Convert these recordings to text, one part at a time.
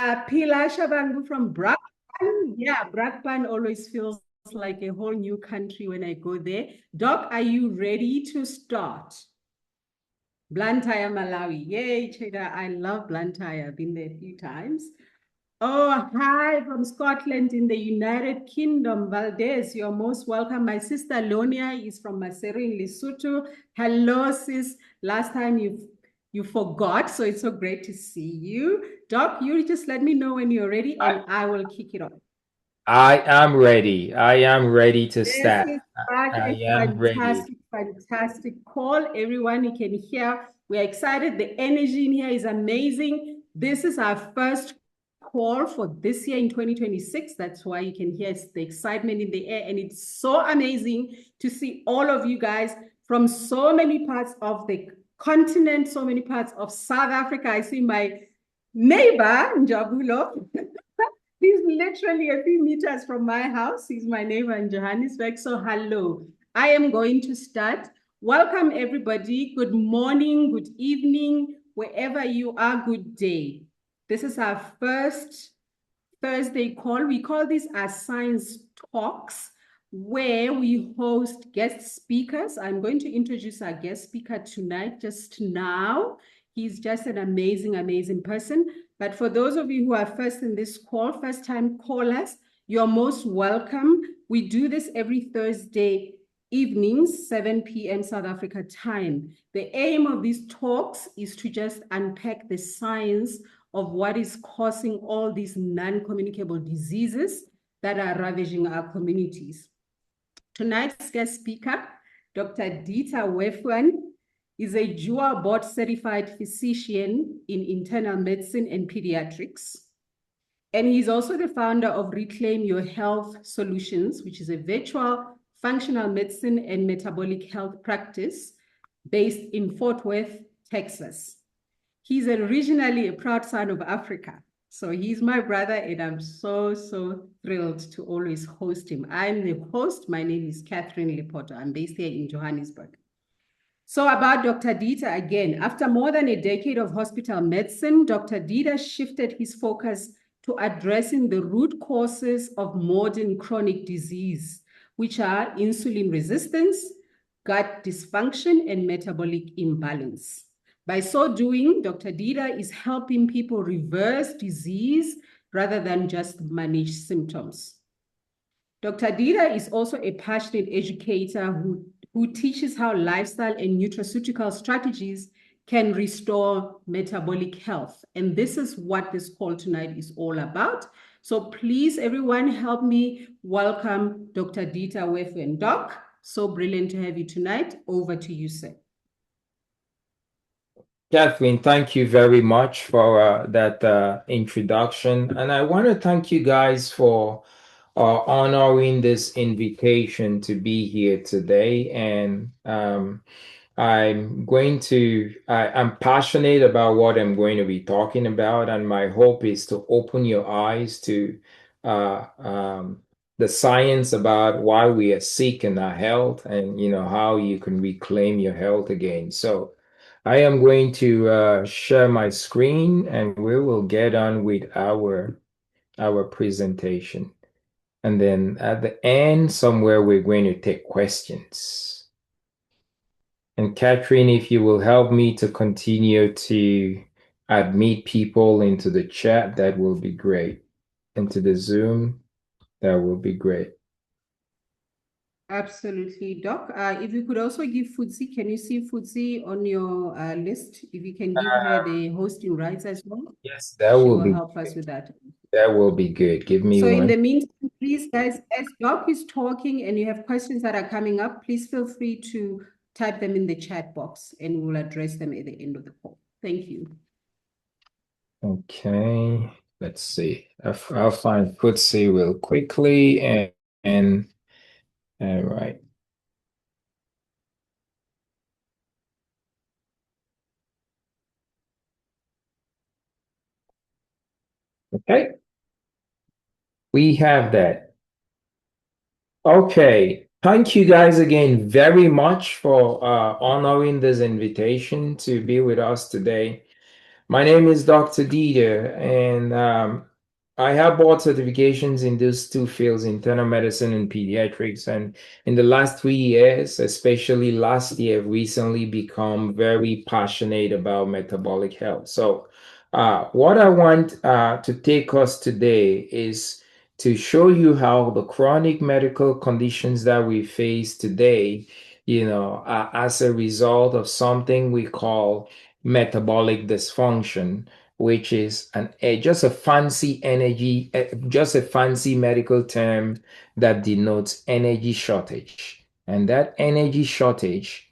Pilar Shabangu from Brakpan. Yeah, Brakpan always feels like a whole new country when I go there. Doc, are you ready to start? Blantyre, Malawi. Yay, Cheda. I love Blantyre. I've been there a few times. Oh, hi from Scotland in the United Kingdom. Valdez, you're most welcome. My sister Lonia is from Maseru in Lesotho. Hello, sis. Last time you forgot, so it's so great to see you. Doc, you just let me know when you're ready and I will kick it off. I am ready. I am ready to This start. is such I a am ready. fantastic call. Everyone, you can hear, we're excited. The energy in here is amazing. This is our first call for this year in 2026. That's why you can hear the excitement in the air. And it's so amazing to see all of you guys from so many parts of the continent, so many parts of South Africa. I see my neighbor, Njabulo. He's literally a few meters from my house. He's my neighbor in Johannesburg. So, hello. I am going to start. Welcome, everybody. Good morning, good evening, wherever you are, good day. This is our first Thursday call. We call this our science talks, where we host guest speakers. I'm going to introduce our guest speaker tonight, just now. He's just an amazing, amazing person. But for those of you who are first in this call, first time callers, you're most welcome. We do this every Thursday evenings, 7 p.m. South Africa time. The aim of these talks is to just unpack the science of what is causing all these non-communicable diseases that are ravaging our communities. Tonight's guest speaker, Dr. Dieter Wefwan, is a JUA board certified physician in internal medicine and pediatrics. And he's also the founder of Reclaim Your Health Solutions, which is a virtual functional medicine and metabolic health practice based in Fort Worth, Texas. He's originally a proud son of Africa. So he's my brother, and I'm so, so thrilled to always host him. I'm the host. My name is Catherine Lepoto. I'm based here in Johannesburg. So about Dr. Dieter again, after more than a decade of hospital medicine, Dr. Dieter shifted his focus to addressing the root causes of modern chronic disease, which are insulin resistance, gut dysfunction, and metabolic imbalance. By so doing, Dr. Dieter is helping people reverse disease rather than just manage symptoms. Dr. Dieter is also a passionate educator who teaches how lifestyle and nutraceutical strategies can restore metabolic health. And this is what this call tonight is all about. So please, everyone, help me welcome Dr. Dieter Wefwan. Doc, so brilliant to have you tonight. Over to you, sir. Catherine, thank you very much for that introduction. And I want to thank you guys for honoring this invitation to be here today. And I'm passionate about what I'm going to be talking about. And my hope is to open your eyes to uh, um, the science about why we are sick in our health and, how you can reclaim your health again. So I am going to share my screen and we will get on with our presentation. And then at the end, somewhere we're going to take questions. And Catherine, if you will help me to continue to admit people into the chat, that will be great. Into the Zoom, that will be great. Absolutely, Doc. If you could also give Futsi, can you see Futsi on your list? If you can give her the hosting rights as well, Yes, that she will will be help us with that. that will be good. Give me So in one. the meantime, please, guys, as Doc is talking and you have questions that are coming up, please feel free to type them in the chat box and we'll address them at the end of the call. Thank you. Okay, let's see. I'll find Footsie real quickly and all right. Okay, we have that. Okay, thank you guys again very much for honoring this invitation to be with us today. My name is Dr. Dieter, and I have board certifications in those two fields, internal medicine and pediatrics. And in the last 3 years, especially last year, I've recently become very passionate about metabolic health. So, what I want to take us today is to show you how the chronic medical conditions that we face today, are as a result of something we call metabolic dysfunction, which is just a fancy just a fancy medical term that denotes energy shortage. And that energy shortage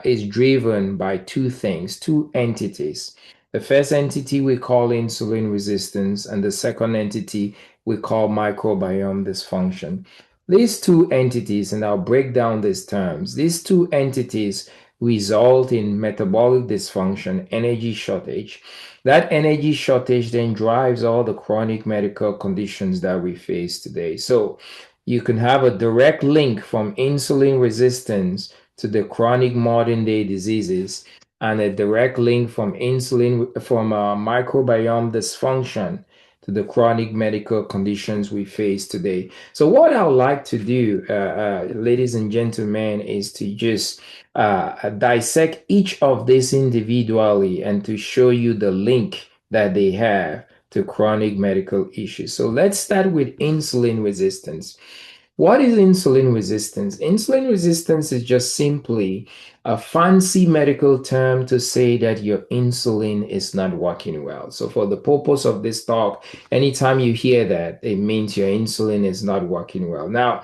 is driven by two things, two entities. The first entity we call insulin resistance, and the second entity we call microbiome dysfunction. These two entities, and I'll break down these terms, these two entities result in metabolic dysfunction, energy shortage. That energy shortage then drives all the chronic medical conditions that we face today. So you can have a direct link from insulin resistance to the chronic modern day diseases, and a direct link from microbiome dysfunction to the chronic medical conditions we face today. So what I would like to do, ladies and gentlemen, is to just dissect each of these individually and to show you the link that they have to chronic medical issues. So let's start with insulin resistance. What is insulin resistance? Insulin resistance is just simply a fancy medical term to say that your insulin is not working well. So, for the purpose of this talk, anytime you hear that, it means your insulin is not working well. Now,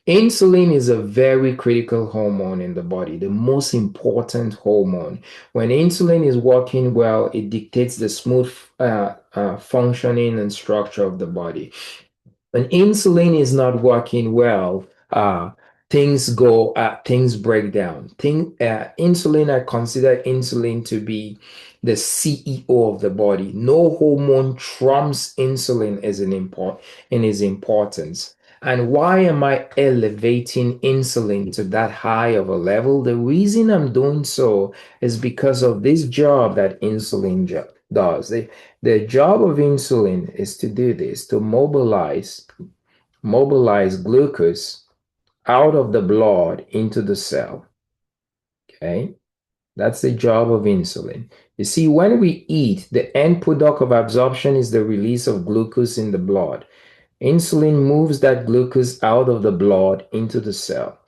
insulin is a very critical hormone in the body, the most important hormone. When insulin is working well, it dictates the smooth functioning and structure of the body. When insulin is not working well, things break down. Insulin, I consider insulin to be the CEO of the body. No hormone trumps insulin in its importance. And why am I elevating insulin to that high of a level? The reason I'm doing so is because of this job that does. The job of insulin is to do this, to mobilize glucose out of the blood into the cell. Okay? That's the job of insulin. You see, when we eat, the end product of absorption is the release of glucose in the blood. Insulin moves that glucose out of the blood into the cell.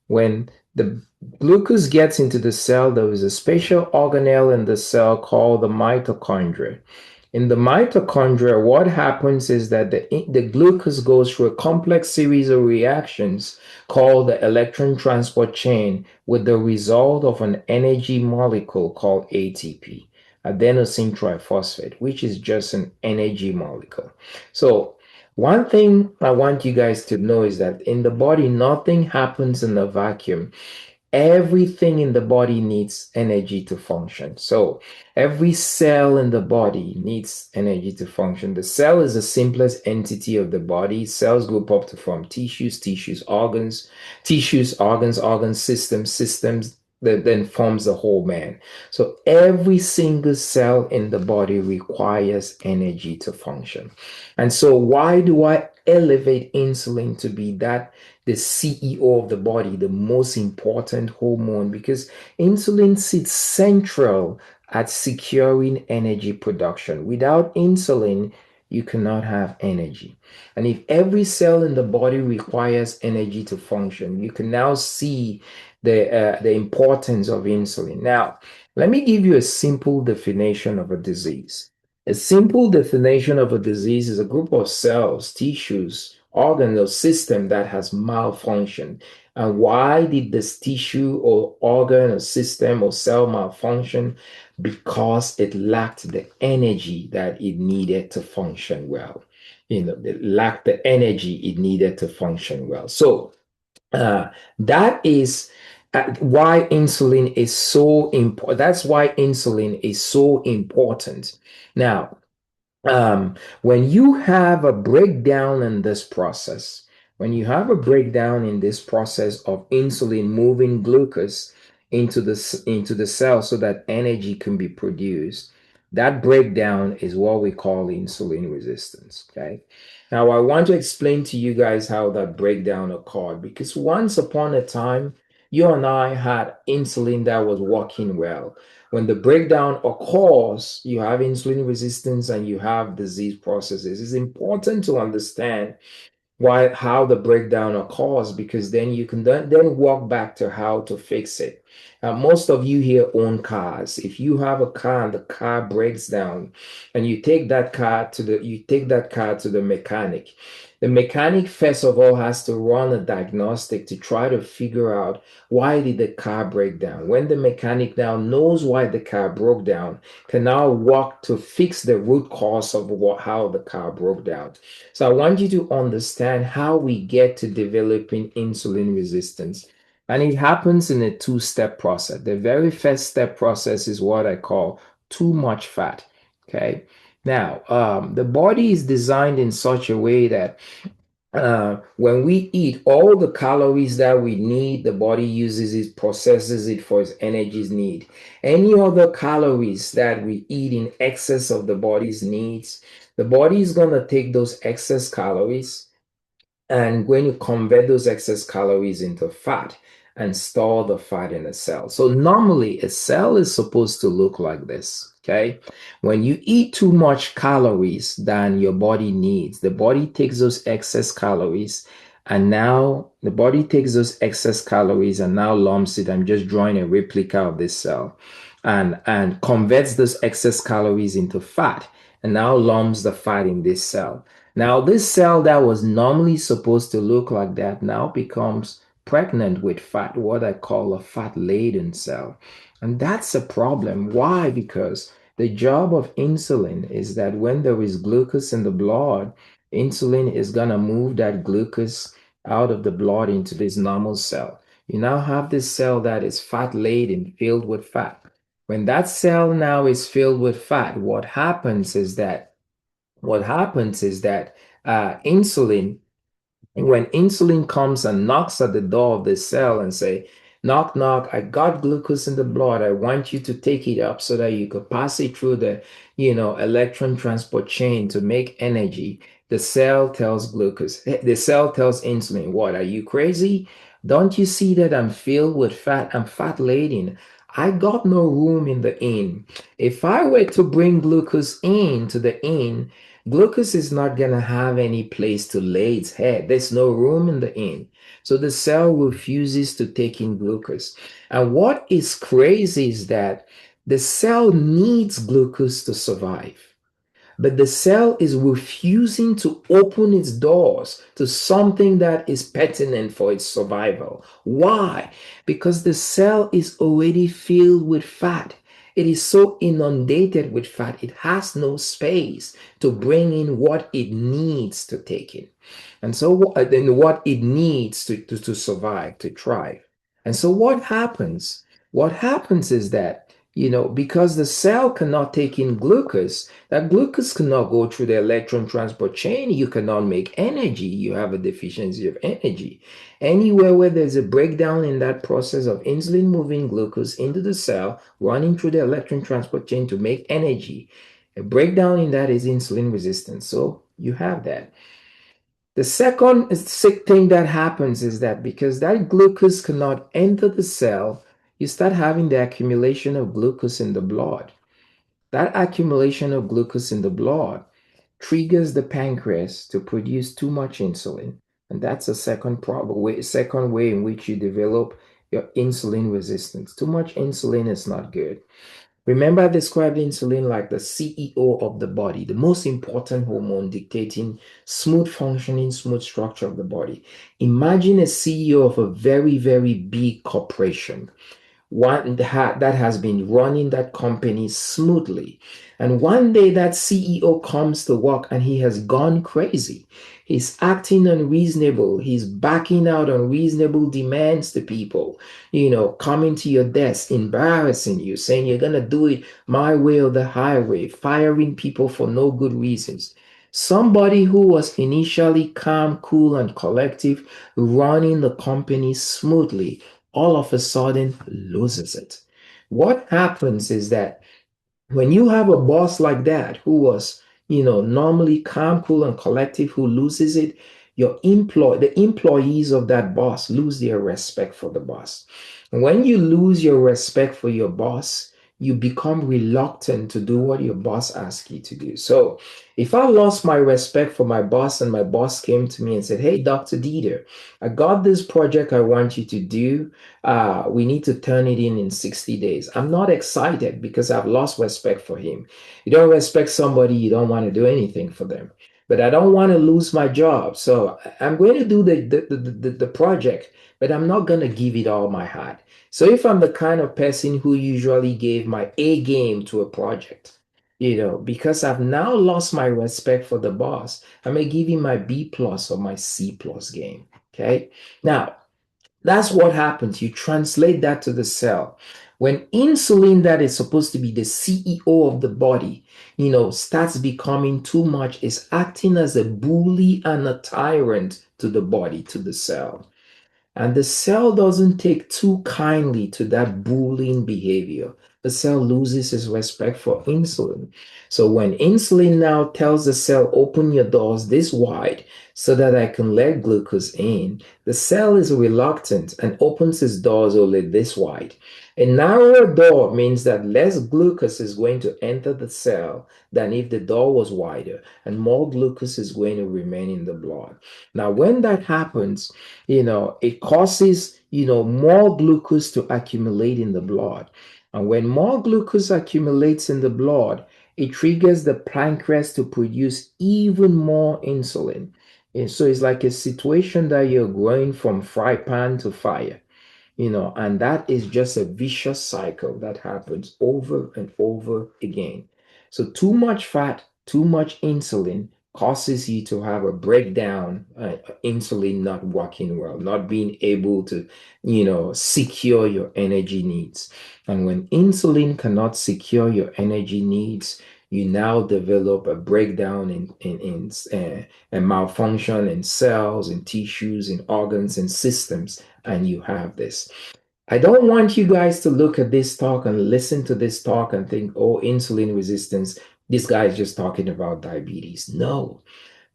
When the glucose gets into the cell, there is a special organelle in the cell called the mitochondria. In the mitochondria, what happens is that the glucose goes through a complex series of reactions called the electron transport chain, with the result of an energy molecule called ATP, adenosine triphosphate, which is just an energy molecule. So one thing I want you guys to know is that in the body, nothing happens in a vacuum. Everything in the body needs energy to function. So every cell in the body needs energy to function. The cell is the simplest entity of the body. Cells group up to form organs, organs, systems that then forms the whole man. So every single cell in the body requires energy to function. And so why do I elevate insulin to be the CEO of the body, the most important hormone? Because insulin sits central at securing energy production. Without insulin, you cannot have energy. And if every cell in the body requires energy to function, you can now see the importance of insulin. Now, let me give you a simple definition of a disease. A simple definition of a disease is a group of cells, tissues, organ or system that has malfunctioned. And why did this tissue or organ or system or cell malfunction? Because it lacked the energy that it needed to function well. It lacked the energy it needed to function well. So that is why insulin is so important. That's why insulin is so important. Now, when you have a breakdown in this process, when you have a breakdown in this process of insulin moving glucose into the cell so that energy can be produced, That breakdown is what we call insulin resistance. Okay. Now, I want to explain to you guys how that breakdown occurred because once upon a time, you and I had insulin that was working well. When the breakdown occurs, you have insulin resistance and you have disease processes. It's important to understand how the breakdown occurs because then you can then walk back to how to fix it. Most of you here own cars. If you have a car and the car breaks down and you take that car to the mechanic, the mechanic first of all has to run a diagnostic to try to figure out why did the car break down. When the mechanic now knows why the car broke down, can now work to fix the root cause of how the car broke down. So I want you to understand how we get to developing insulin resistance. And it happens in a two-step process. The very first step process is what I call too much fat. Okay. Now, the body is designed in such a way that when we eat, all the calories that we need, the body uses it, processes it for its energy need. Any other calories that we eat in excess of the body's needs, the body is going to take those excess calories and when you convert those excess calories into fat and store the fat in a cell. So normally a cell is supposed to look like this, okay? When you eat too much calories than your body needs, the body takes those excess calories and now the body takes those excess calories and now lumps it. I'm just drawing a replica of this cell and converts those excess calories into fat and now lumps the fat in this cell. Now, this cell that was normally supposed to look like that now becomes pregnant with fat, what I call a fat-laden cell. And that's a problem. Why? Because the job of insulin is that when there is glucose in the blood, insulin is going to move that glucose out of the blood into this normal cell. You now have this cell that is fat-laden, filled with fat. When that cell now is filled with fat, what happens is that insulin, when insulin comes and knocks at the door of the cell and say, knock, knock, I got glucose in the blood. I want you to take it up so that you could pass it through the, electron transport chain to make energy. The cell tells insulin, what, are you crazy? Don't you see that I'm filled with fat? I'm fat laden. I got no room in the inn. If I were to bring glucose into the inn, glucose is not going to have any place to lay its head. There's no room in the inn. So the cell refuses to take in glucose. And what is crazy is that the cell needs glucose to survive. But the cell is refusing to open its doors to something that is pertinent for its survival. Why? Because the cell is already filled with fat. It is so inundated with fat, it has no space to bring in what it needs to take in. And so, then what it needs to survive, to thrive. And so, what happens? What happens is that because the cell cannot take in glucose, that glucose cannot go through the electron transport chain. You cannot make energy. You have a deficiency of energy. Anywhere where there's a breakdown in that process of insulin moving glucose into the cell, running through the electron transport chain to make energy, a breakdown in that is insulin resistance. So you have that. The second sick thing that happens is that because that glucose cannot enter the cell, you start having the accumulation of glucose in the blood. That accumulation of glucose in the blood triggers the pancreas to produce too much insulin. And that's a second way in which you develop your insulin resistance. Too much insulin is not good. Remember, I described insulin like the CEO of the body, the most important hormone dictating smooth functioning, smooth structure of the body. Imagine a CEO of a very, very big corporation, one that has been running that company smoothly. And one day that CEO comes to work and he has gone crazy. He's acting unreasonable. He's backing out unreasonable demands to people, coming to your desk, embarrassing you, saying you're going to do it my way or the highway, firing people for no good reasons. Somebody who was initially calm, cool, and collective, running the company smoothly, all of a sudden loses it. What happens is that When you have a boss like that who was, normally calm, cool, and collective, who loses it, the employees of that boss lose their respect for the boss. And when you lose your respect for your boss, you become reluctant to do what your boss asks you to do. So if I lost my respect for my boss and my boss came to me and said, "Hey, Dr. Dieter, I got this project I want you to do. We need to turn it in 60 days." I'm not excited because I've lost respect for him. You don't respect somebody, you don't want to do anything for them. But I don't want to lose my job. So I'm going to do the project, but I'm not going to give it all my heart. So if I'm the kind of person who usually gave my A game to a project, because I've now lost my respect for the boss, I may give him my B plus or my C plus game. Okay. Now, that's what happens. You translate that to the cell. When insulin, that is supposed to be the CEO of the body, starts becoming too much, it's acting as a bully and a tyrant to the body, to the cell. And the cell doesn't take too kindly to that bullying behavior. The cell loses its respect for insulin. So when insulin now tells the cell, "Open your doors this wide so that I can let glucose in," the cell is reluctant and opens its doors only this wide. A narrower door means that less glucose is going to enter the cell than if the door was wider, and more glucose is going to remain in the blood. Now, when that happens, it causes, more glucose to accumulate in the blood. And when more glucose accumulates in the blood, it triggers the pancreas to produce even more insulin. And so it's like a situation that you're going from fry pan to fire, and that is just a vicious cycle that happens over and over again. So too much fat, too much insulin causes you to have a breakdown, insulin not working well, not being able to, secure your energy needs. And when insulin cannot secure your energy needs, you now develop a breakdown in a malfunction in cells, in tissues, in organs, and systems, and you have this. I don't want you guys to look at this talk and listen to this talk and think, "Oh, insulin resistance, this guy is just talking about diabetes." No,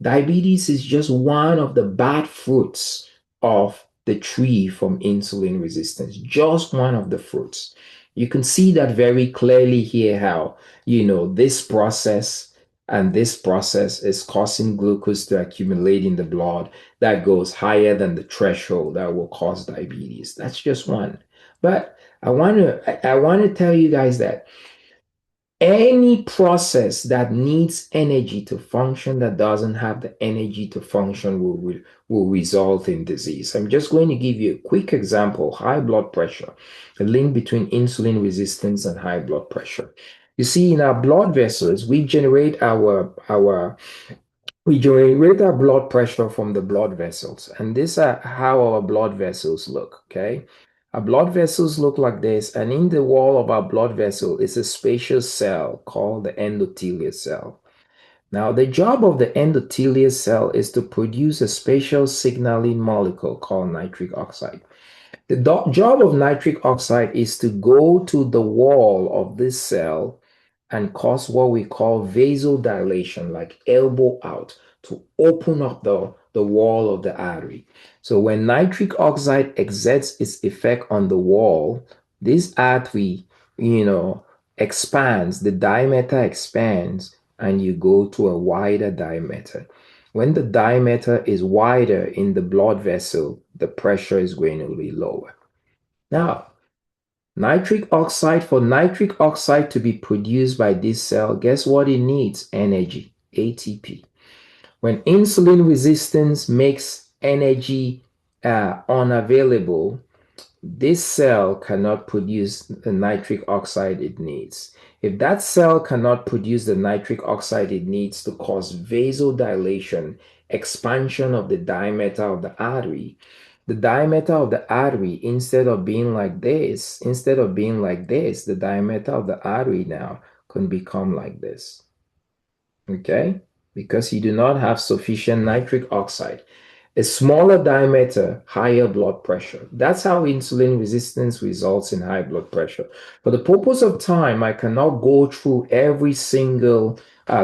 diabetes is just one of the bad fruits of the tree from insulin resistance, just one of the fruits. You can see that very clearly here how, this process and this process is causing glucose to accumulate in the blood that goes higher than the threshold that will cause diabetes. That's just one. But I want to tell you guys that any process that needs energy to function that doesn't have the energy to function will result in disease. I'm just going to give you a quick example: high blood pressure, the link between insulin resistance and high blood pressure. You see, in our blood vessels, we generate our blood pressure from the blood vessels, and these are how our blood vessels look, okay? Our blood vessels look like this, and in the wall of our blood vessel is a spacious cell called the endothelial cell. Now, the job of the endothelial cell is to produce a spatial signaling molecule called nitric oxide. The job of nitric oxide is to go to the wall of this cell and cause what we call vasodilation, like elbow out, to open up the wall of the artery. So when nitric oxide exerts its effect on the wall, this artery, expands, the diameter expands, and you go to a wider diameter. When the diameter is wider in the blood vessel, the pressure is going to be lower. Now, for nitric oxide to be produced by this cell, guess what it needs? Energy, ATP. When insulin resistance makes energy unavailable, this cell cannot produce the nitric oxide it needs. If that cell cannot produce the nitric oxide it needs to cause vasodilation, expansion of the diameter of the artery, the diameter of the artery, instead of being like this, the diameter of the artery now can become like this. Okay? Because you do not have sufficient nitric oxide. A smaller diameter, higher blood pressure. That's how insulin resistance results in high blood pressure. For the purpose of time, I cannot go through every single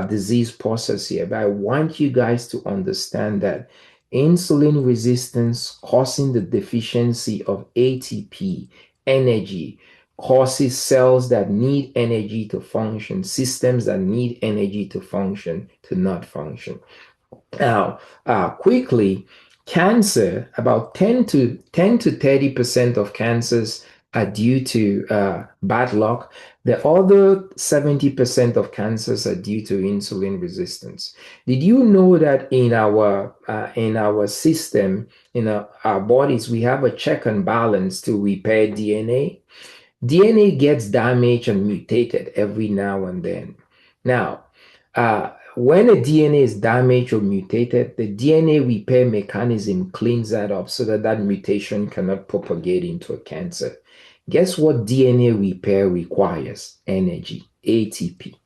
disease process here, but I want you guys to understand that insulin resistance causing the deficiency of ATP, energy, causes cells that need energy to function, systems that need energy to function, to not function. Now, quickly, cancer, about 10 to 30% of cancers are due to bad luck. The other 70% of cancers are due to insulin resistance. Did you know that in our system, in our bodies, we have a check and balance to repair DNA? DNA gets damaged and mutated every now and then. Now, when a DNA is damaged or mutated, the DNA repair mechanism cleans that up so that that mutation cannot propagate into a cancer. Guess what DNA repair requires? Energy, ATP.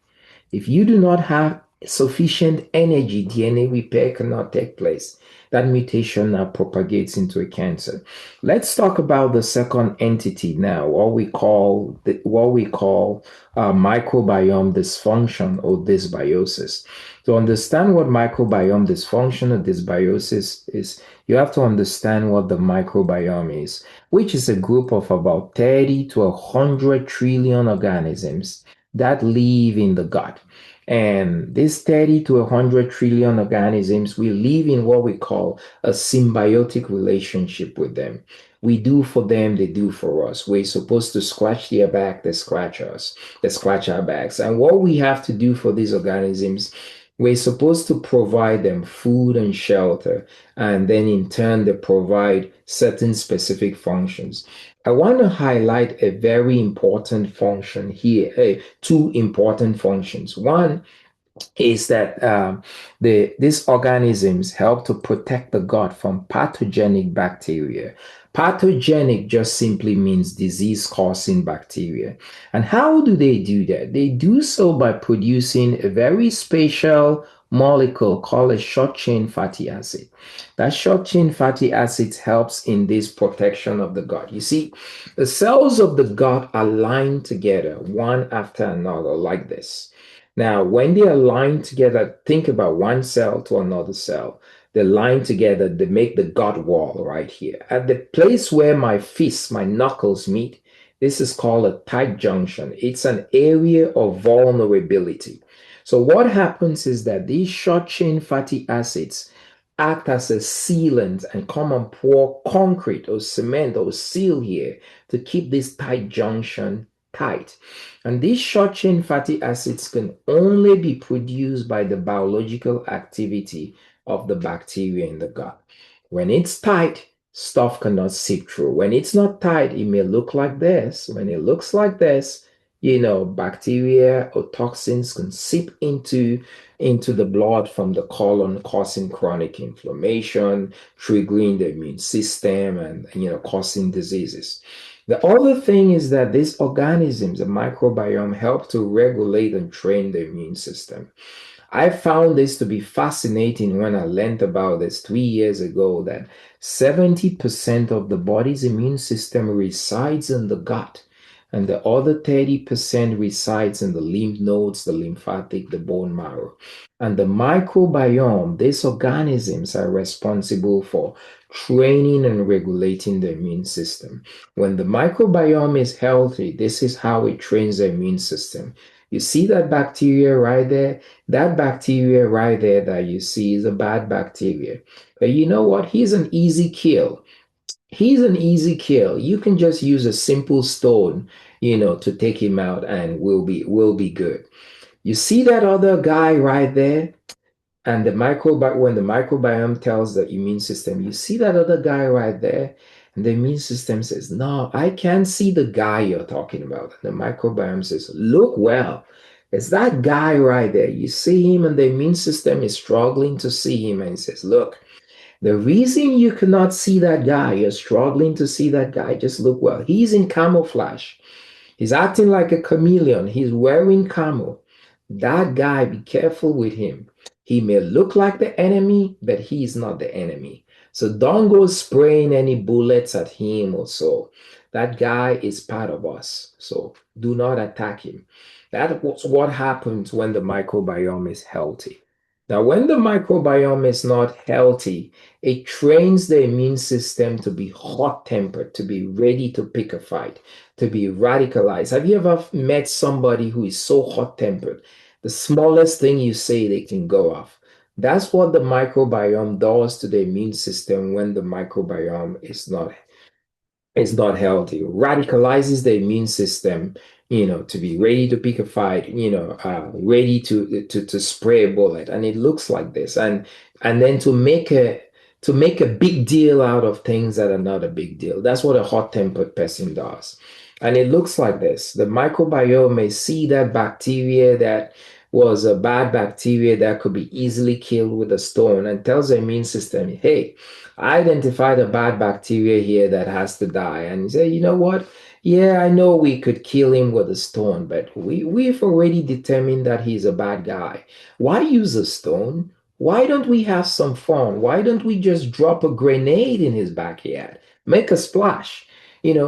If you do not have sufficient energy, DNA repair cannot take place. That mutation now propagates into a cancer. Let's talk about the second entity now, what we call microbiome dysfunction or dysbiosis. To understand what microbiome dysfunction or dysbiosis is, you have to understand what the microbiome is, which is a group of about 30 to 100 trillion organisms that live in the gut. And these 30 to 100 trillion organisms, we live in what we call a symbiotic relationship with them. We do for them, they do for us. We're supposed to scratch their back, they scratch us, they scratch our backs. And what we have to do for these organisms, we're supposed to provide them food and shelter, and then in turn, they provide certain specific functions. I want to highlight a very important function here, two important functions. One is that these organisms help to protect the gut from pathogenic bacteria. Pathogenic just simply means disease-causing bacteria. And how do they do that? They do so by producing a very special molecule called a short-chain fatty acid. That short-chain fatty acid helps in this protection of the gut. You see, the cells of the gut are lined together one after another like this. Now, when they are lined together, think about one cell to another cell. They're lined together, they make the gut wall right here. At the place where my fists, my knuckles meet, this is called a tight junction. It's an area of vulnerability. So what happens is that these short-chain fatty acids act as a sealant and come and pour concrete or cement or seal here to keep this tight junction tight. And these short chain fatty acids can only be produced by the biological activity of the bacteria in the gut. When it's tight, stuff cannot seep through. When it's not tight, it may look like this. When it looks like this, bacteria or toxins can seep into the blood from the colon, causing chronic inflammation, triggering the immune system, and causing diseases. The other thing is that these organisms, the microbiome, help to regulate and train the immune system. I found this to be fascinating when I learned about this 3 years ago, that 70% of the body's immune system resides in the gut, and the other 30% resides in the lymph nodes, the lymphatic, the bone marrow. And the microbiome, these organisms are responsible for training and regulating the immune system. When the microbiome is healthy, this is how it trains the immune system. You see that bacteria right there? That bacteria right there that you see is a bad bacteria. But you know what? He's an easy kill. He's an easy kill. You can just use a simple stone, to take him out, and we'll be good. You see that other guy right there? And when the microbiome tells the immune system, you see that other guy right there? And the immune system says, no, I can't see the guy you're talking about. And the microbiome says, look well. It's that guy right there. You see him, and the immune system is struggling to see him. And it says, look, the reason you cannot see that guy, you're struggling to see that guy, just look well. He's in camouflage. He's acting like a chameleon. He's wearing camo. That guy, be careful with him. He may look like the enemy, but he's not the enemy. So don't go spraying any bullets at him or so. That guy is part of us. So do not attack him. That was what happens when the microbiome is healthy. Now, when the microbiome is not healthy, it trains the immune system to be hot-tempered, to be ready to pick a fight, to be radicalized. Have you ever met somebody who is so hot-tempered? The smallest thing you say, they can go off. That's what the microbiome does to the immune system when the microbiome is not healthy. Radicalizes the immune system, to be ready to pick a fight, ready to spray a bullet, and it looks like this, and then to make a big deal out of things that are not a big deal. That's what a hot-tempered person does, and it looks like this. The microbiome may see that bacteria that was a bad bacteria that could be easily killed with a stone and tells the immune system, hey, I identified a bad bacteria here that has to die. And you say, you know what? Yeah, I know we could kill him with a stone, but we've already determined that he's a bad guy. Why use a stone? Why don't we have some fun? Why don't we just drop a grenade in his backyard? Make a splash.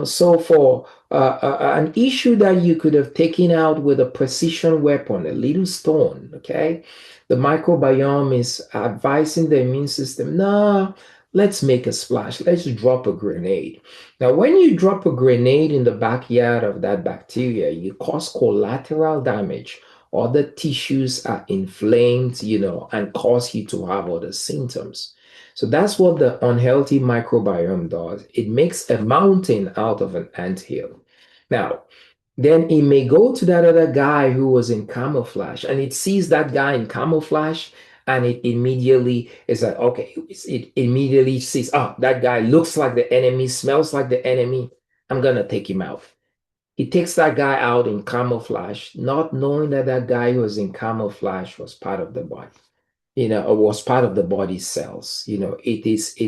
So for an issue that you could have taken out with a precision weapon, a little stone, okay? The microbiome is advising the immune system, nah, let's make a splash. Let's drop a grenade. Now, when you drop a grenade in the backyard of that bacteria, you cause collateral damage. Other tissues are inflamed, and cause you to have other symptoms. So that's what the unhealthy microbiome does. It makes a mountain out of an anthill. Now, then it may go to that other guy who was in camouflage and it sees that guy in camouflage and it immediately is like, okay, it immediately sees, oh, that guy looks like the enemy, smells like the enemy. I'm going to take him out. He takes that guy out in camouflage, not knowing that that guy who was in camouflage was part of the body, or was part of the body cells. It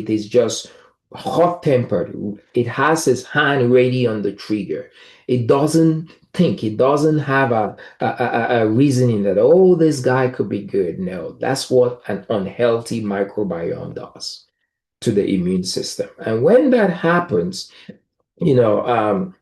is just hot-tempered. It has its hand ready on the trigger. It doesn't think. It doesn't have a reasoning that, oh, this guy could be good. No, that's what an unhealthy microbiome does to the immune system. And you know, um,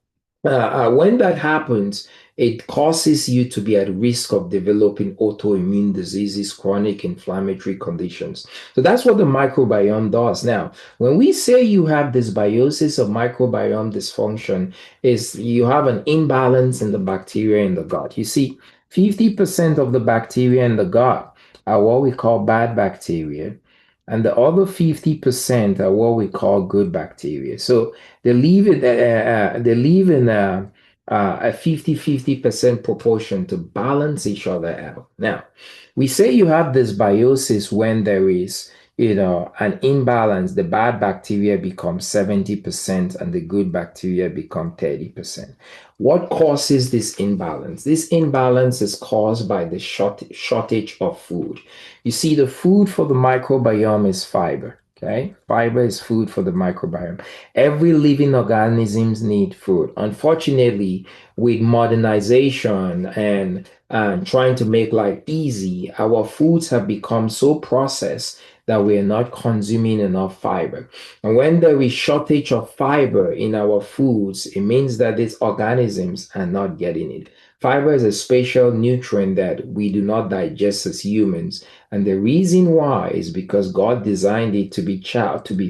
when that happens, it causes you to be at risk of developing autoimmune diseases, chronic inflammatory conditions. So that's what the microbiome does. Now, when we say you have dysbiosis of microbiome dysfunction, is you have an imbalance in the bacteria in the gut. You see, 50% of the bacteria in the gut are what we call bad bacteria, and the other 50% are what we call good bacteria. So they live in a 50-50% proportion to balance each other out. Now, we say you have this biosis when there is, an imbalance. The bad bacteria become 70% and the good bacteria become 30%. What causes this imbalance? This imbalance is caused by the shortage of food. You see, the food for the microbiome is fiber. Okay, fiber is food for the microbiome. Every living organisms need food. Unfortunately, with modernization and trying to make life easy, our foods have become so processed that we are not consuming enough fiber. And when there is shortage of fiber in our foods, it means that these organisms are not getting it. Fiber is a special nutrient that we do not digest as humans. And the reason why is because God designed it to be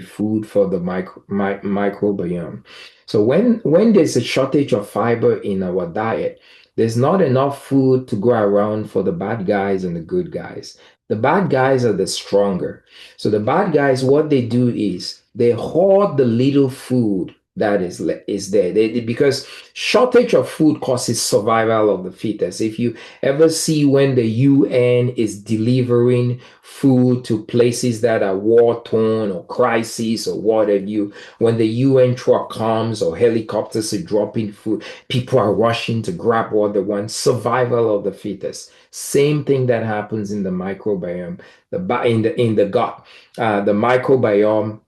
food for the microbiome. So when there's a shortage of fiber in our diet, there's not enough food to go around for the bad guys and the good guys. The bad guys are the stronger. So the bad guys, what they do is they hoard the little food that is there. Because shortage of food causes survival of the fittest. If you ever see when the UN is delivering food to places that are war-torn or crisis or whatever, when the UN truck comes or helicopters are dropping food, people are rushing to grab what they want. Survival of the fittest. Same thing that happens in the microbiome, in the gut. The microbiome,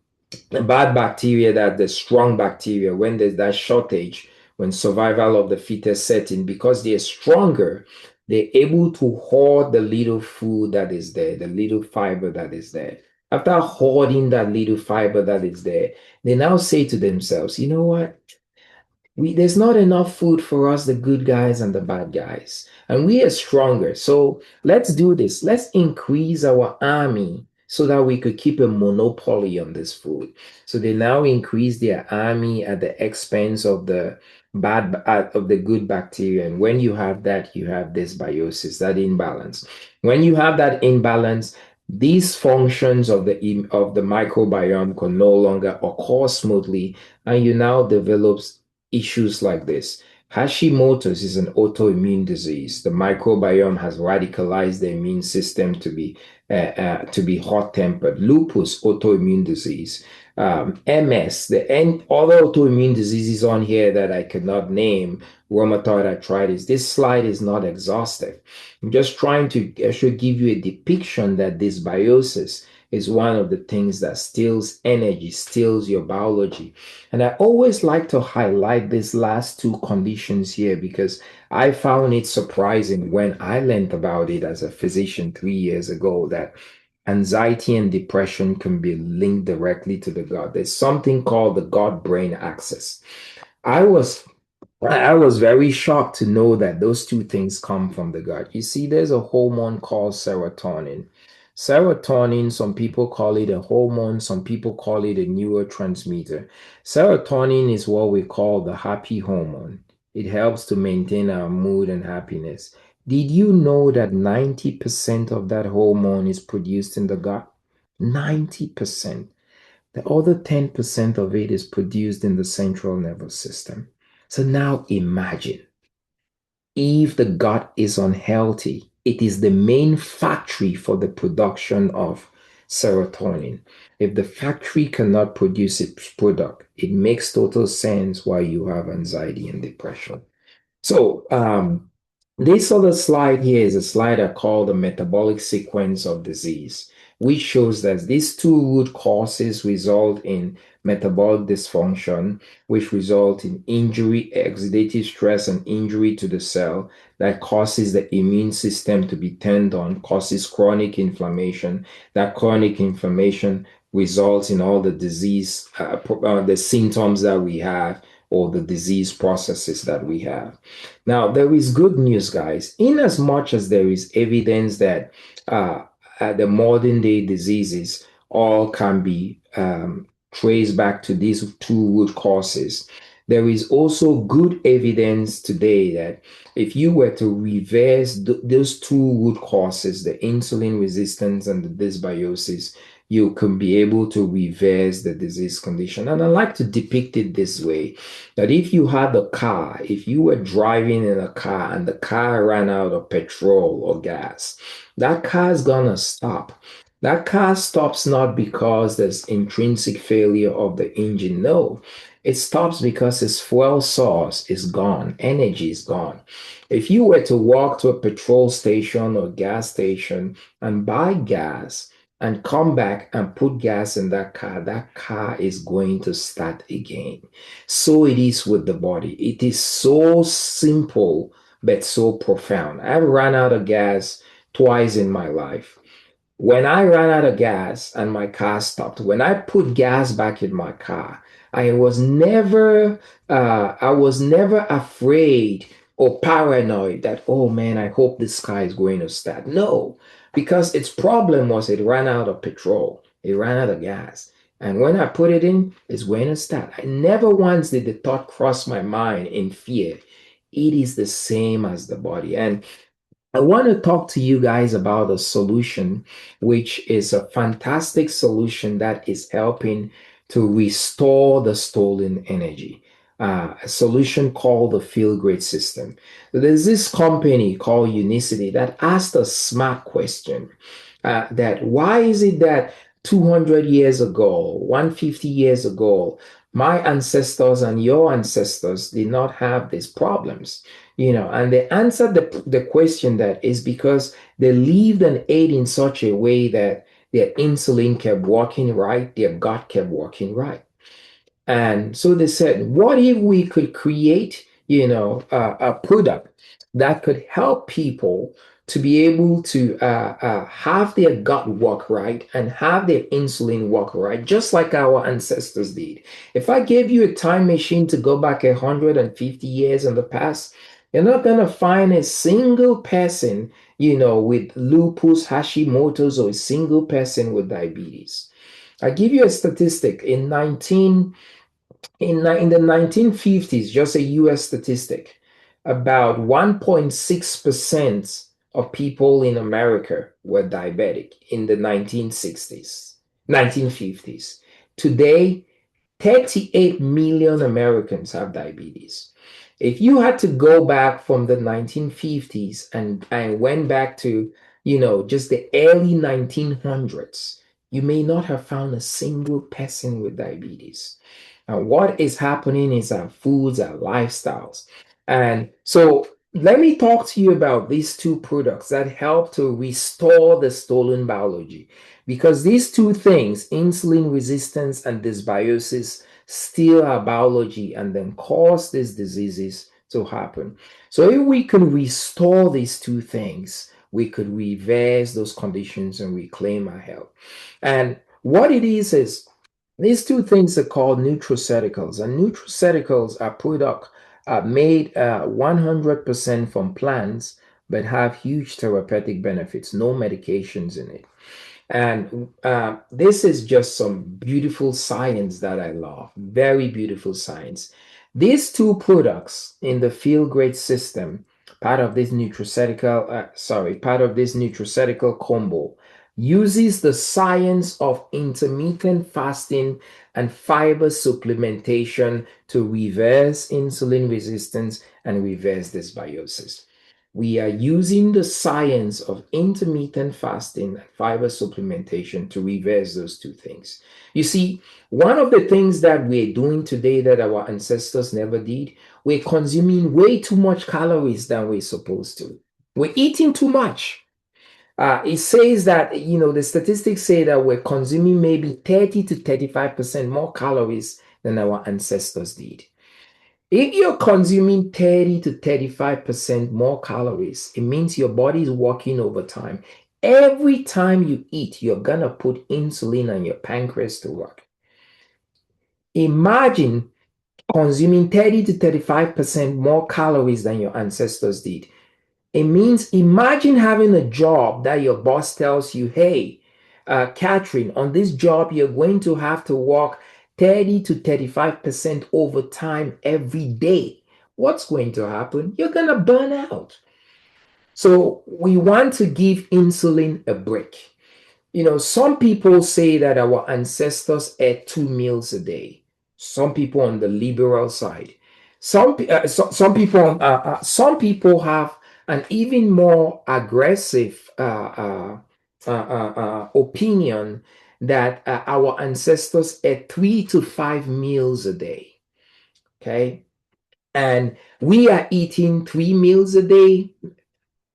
the bad bacteria, that the strong bacteria, when there's that shortage, when survival of the fittest set in, because they're stronger, they're able to hoard the little food that is there, the little fiber that is there. after hoarding that little fiber that is there, they now say to themselves, you know what? There's not enough food for us, the good guys and the bad guys. And we are stronger. So let's do this. Let's increase our army so that we could keep a monopoly on this food. So they now increase their army at the expense of the of the good bacteria. And when you have that, you have dysbiosis, that imbalance. When you have that imbalance, these functions of the microbiome can no longer occur smoothly, and you now develop issues like this. Hashimoto's is an autoimmune disease. The microbiome has radicalized the immune system to be hot-tempered. Lupus, autoimmune disease. MS, other autoimmune diseases on here that I could not name, rheumatoid arthritis. This slide is not exhaustive. I'm just trying to actually give you a depiction that dysbiosis is one of the things that steals energy, steals your biology. And I always like to highlight these last two conditions here because I found it surprising when I learned about it as a physician 3 years ago that anxiety and depression can be linked directly to the gut. There's something called the gut-brain axis. I was I was very shocked to know that those two things come from the gut. You see, there's a hormone called serotonin. Serotonin, some people call it a hormone, some people call it a neurotransmitter. Serotonin is what we call the happy hormone. It helps to maintain our mood and happiness. Did you know that 90% of that hormone is produced in the gut? 90%. The other 10% of it is produced in the central nervous system. So now imagine if the gut is unhealthy, it is the main factory for the production of serotonin. If the factory cannot produce its product, it makes total sense why you have anxiety and depression. So, this other slide here is a slide I call the metabolic sequence of disease, which shows that these two root causes result in metabolic dysfunction, which result in injury, oxidative stress, and injury to the cell that causes the immune system to be turned on, causes chronic inflammation. That chronic inflammation results in all the disease, the symptoms that we have, or the disease processes that we have. Now, there is good news, guys. In as much as there is evidence that the modern day diseases all can be traced back to these two root causes, there is also good evidence today that if you were to reverse those two root causes, the insulin resistance and the dysbiosis, you can be able to reverse the disease condition. And I like to depict it this way, that if you had a car, if you were driving in a car and the car ran out of petrol or gas, that car is gonna stop. That car stops not because there's intrinsic failure of the engine. No, it stops because its fuel source is gone, energy is gone. If you were to walk to a petrol station or gas station and buy gas, and come back and put gas in that car is going to start again. So it is with the body. It is so simple, but so profound. I've run out of gas twice in my life. When I ran out of gas and my car stopped, when I put gas back in my car, I was never afraid or paranoid that, oh man, I hope this car is going to start. No, because its problem was it ran out of petrol, it ran out of gas. And when I put it in, it's going to start. I never once did the thought cross my mind in fear. It is the same as the body. And I want to talk to you guys about a solution, which is a fantastic solution that is helping to restore the stolen energy. A solution called the Feel Great System. There's this company called Unicity that asked a smart question, that why is it that 200 years ago, 150 years ago, my ancestors and your ancestors did not have these problems? And they answered the question that is because they lived and ate in such a way that their insulin kept working right, their gut kept working right. And so they said, what if we could create, a product that could help people to be able to have their gut work right and have their insulin work right, just like our ancestors did. If I gave you a time machine to go back 150 years in the past, you're not going to find a single person, with lupus, Hashimoto's, or a single person with diabetes. I give you a statistic in the 1950s, just a US statistic, about 1.6% of people in America were diabetic in the 1960s, 1950s. Today, 38 million Americans have diabetes. If you had to go back from the 1950s and went back to, just the early 1900s, you may not have found a single person with diabetes. And what is happening is our foods, our lifestyles. And so let me talk to you about these two products that help to restore the stolen biology. Because these two things, insulin resistance and dysbiosis, steal our biology and then cause these diseases to happen. So if we can restore these two things, we could reverse those conditions and reclaim our health. And what it is these two things are called nutraceuticals, and nutraceuticals are product made 100% from plants, but have huge therapeutic benefits, no medications in it. And this is just some beautiful science that I love, very beautiful science. These two products in the Feel Great system, part of this nutraceutical combo, uses the science of intermittent fasting and fiber supplementation to reverse insulin resistance and reverse dysbiosis. We are using the science of intermittent fasting and fiber supplementation to reverse those two things. You see, one of the things that we're doing today that our ancestors never did, we're consuming way too much calories than we're supposed to. We're eating too much. It says that, the statistics say that we're consuming maybe 30 to 35% more calories than our ancestors did. If you're consuming 30 to 35% more calories, it means your body is working overtime. Every time you eat, you're going to put insulin on your pancreas to work. Imagine consuming 30 to 35% more calories than your ancestors did. It means imagine having a job that your boss tells you, hey, Catherine, on this job, you're going to have to work 30 to 35% overtime every day. What's going to happen? You're going to burn out. So we want to give insulin a break. Some people say that our ancestors ate 2 meals a day. Some people on the liberal side. Some people have an even more aggressive opinion that our ancestors ate 3 to 5 meals a day. Okay, and we are eating 3 meals a day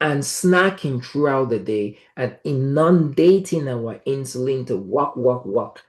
and snacking throughout the day and inundating our insulin to work,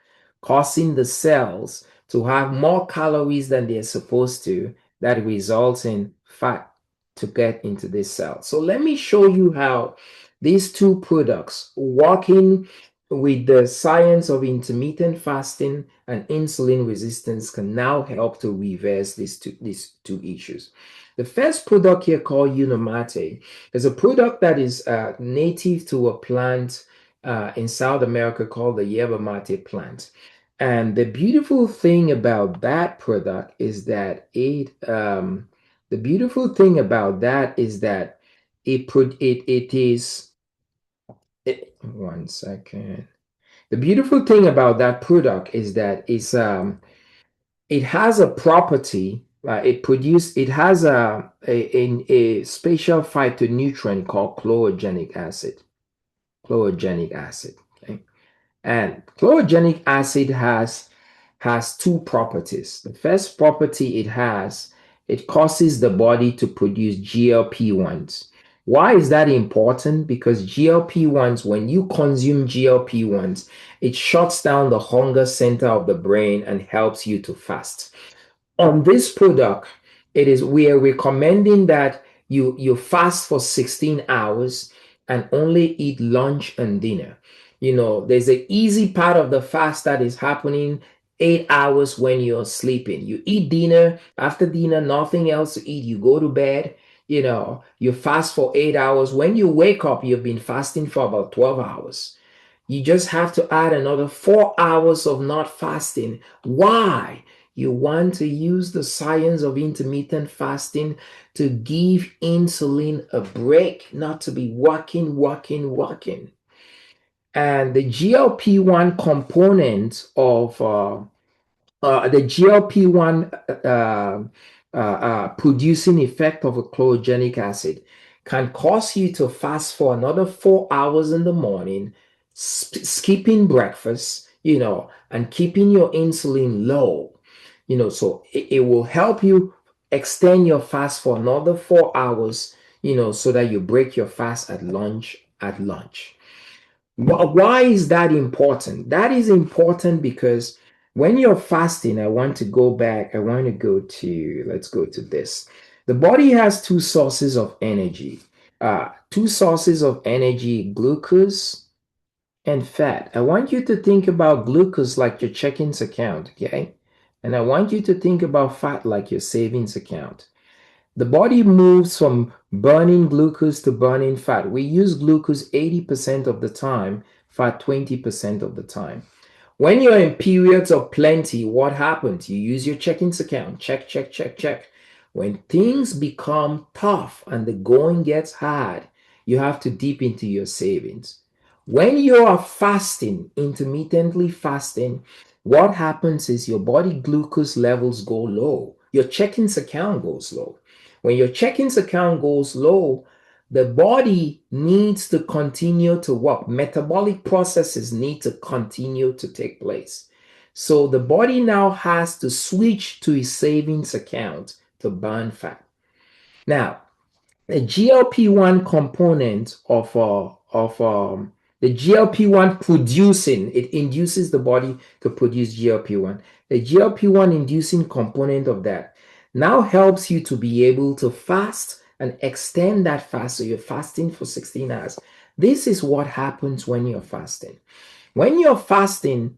causing the cells to have more calories than they're supposed to, that results in fat to get into this cell. So let me show you how these two products, working with the science of intermittent fasting and insulin resistance, can now help to reverse these two issues. The first product here, called Unimate, is a product that is native to a plant in South America called the yerba mate plant. And the beautiful thing about that product is that one second. The beautiful thing about that product is that it has a property. It has a special phytonutrient called chlorogenic acid. Chlorogenic acid. Okay? And chlorogenic acid has two properties. The first property it causes the body to produce GLP-1s. Why is that important? Because GLP-1s, when you consume GLP-1s, it shuts down the hunger center of the brain and helps you to fast. On this product, we are recommending that you fast for 16 hours and only eat lunch and dinner. There's an easy part of the fast that is happening 8 hours when you're sleeping. You eat dinner, after dinner, nothing else to eat. You go to bed, you fast for 8 hours. When you wake up, you've been fasting for about 12 hours. You just have to add another 4 hours of not fasting. Why? You want to use the science of intermittent fasting to give insulin a break, not to be working, working, working. And the GLP-1 component of the GLP-1 producing effect of a chlorogenic acid can cause you to fast for another 4 hours in the morning, skipping breakfast, and keeping your insulin low. So it will help you extend your fast for another 4 hours, so that you break your fast at lunch. Why is that important? That is important because when you're fasting, let's go to this. The body has two sources of energy. Glucose and fat. I want you to think about glucose like your checkings account, okay? And I want you to think about fat like your savings account. The body moves from burning glucose to burning fat. We use glucose 80% of the time, fat 20% of the time. When you're in periods of plenty, what happens? You use your checkings account. Check, check, check, check. When things become tough and the going gets hard, you have to dip into your savings. When you are fasting, intermittently fasting, what happens is your body glucose levels go low. Your checkings account goes low. When your checkings account goes low, the body needs to continue to work. Metabolic processes need to continue to take place. So the body now has to switch to a savings account to burn fat. Now, the GLP-1 component of the GLP-1 producing, it induces the body to produce GLP-1. The GLP-1 inducing component of that now helps you to be able to fast and extend that fast. So you're fasting for 16 hours. This is what happens when you're fasting. When you're fasting,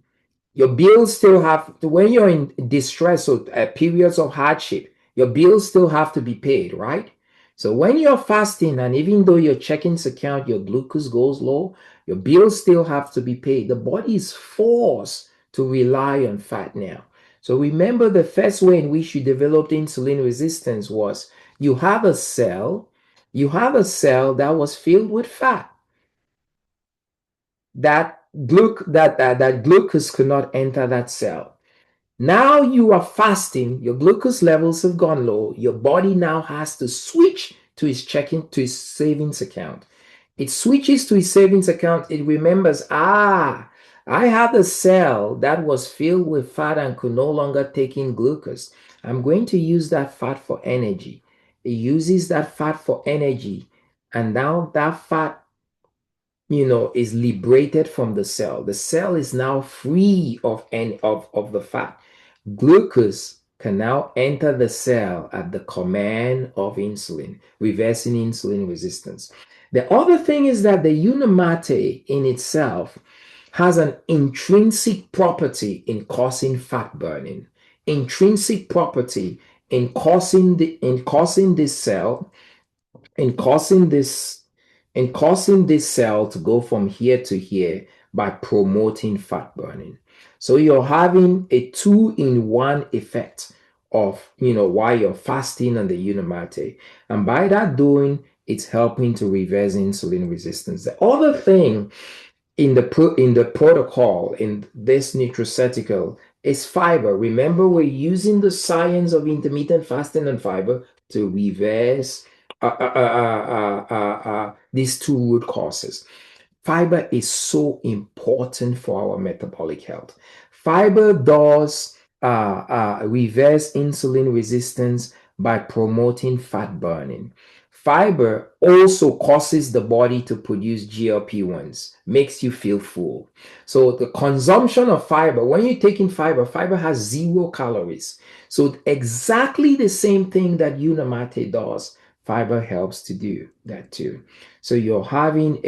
your bills still have, when you're in distress or periods of hardship, your bills still have to be paid, right? So when you're fasting, and even though your checkings account, your glucose goes low, your bills still have to be paid. The body is forced to rely on fat now. So remember, the first way in which you developed insulin resistance was you have a cell that was filled with fat. That glucose could not enter that cell. Now you are fasting, your glucose levels have gone low. Your body now has to switch to its savings account. It switches to its savings account. It remembers, I had a cell that was filled with fat and could no longer take in glucose. I'm going to use that fat for energy. It uses that fat for energy, and now that fat is liberated from the cell. The cell is now free of the fat. Glucose can now enter the cell at the command of insulin, reversing insulin resistance. The other thing is that the Unimate in itself has an intrinsic property in causing fat burning. Intrinsic property in causing this cell, in causing this cell to go from here to here by promoting fat burning. So you're having a 2-in-1 effect of, why you're fasting and the Unimate. And by that doing, it's helping to reverse insulin resistance. The other thing in the protocol, in this nutraceutical, is fiber. Remember, we're using the science of intermittent fasting and fiber to reverse these two root causes. Fiber is so important for our metabolic health. Fiber does reverse insulin resistance by promoting fat burning. Fiber also causes the body to produce GLP-1s, makes you feel full. So the consumption of fiber, when you're taking fiber has 0 calories. So exactly the same thing that Unimate does, fiber helps to do that too. So you're having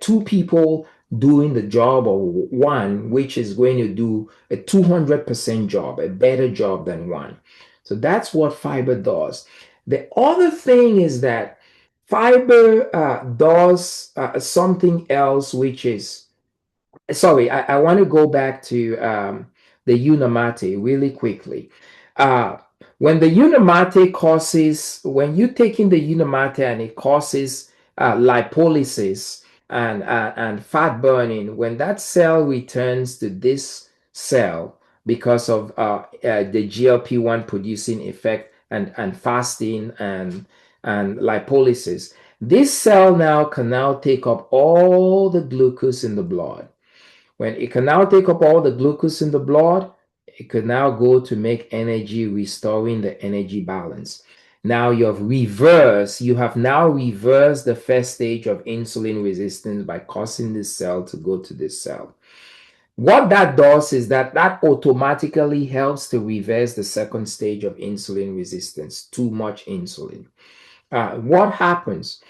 two people doing the job of one, which is going to do a 200% job, a better job than one. So that's what fiber does. The other thing is that fiber does something else, which is, sorry, I want to go back to the Unamate really quickly. Uh, when the Unamate causes, when you take in the Unamate and it causes lipolysis and fat burning, when that cell returns to this cell because of the GLP-1 producing effect and fasting and lipolysis, this cell now can now take up all the glucose in the blood. When it can now take up all the glucose in the blood, it could now go to make energy, restoring the energy balance. Now you have now reversed the first stage of insulin resistance by causing this cell to go to this cell. What that does is that automatically helps to reverse the second stage of insulin resistance, too much insulin. What happens?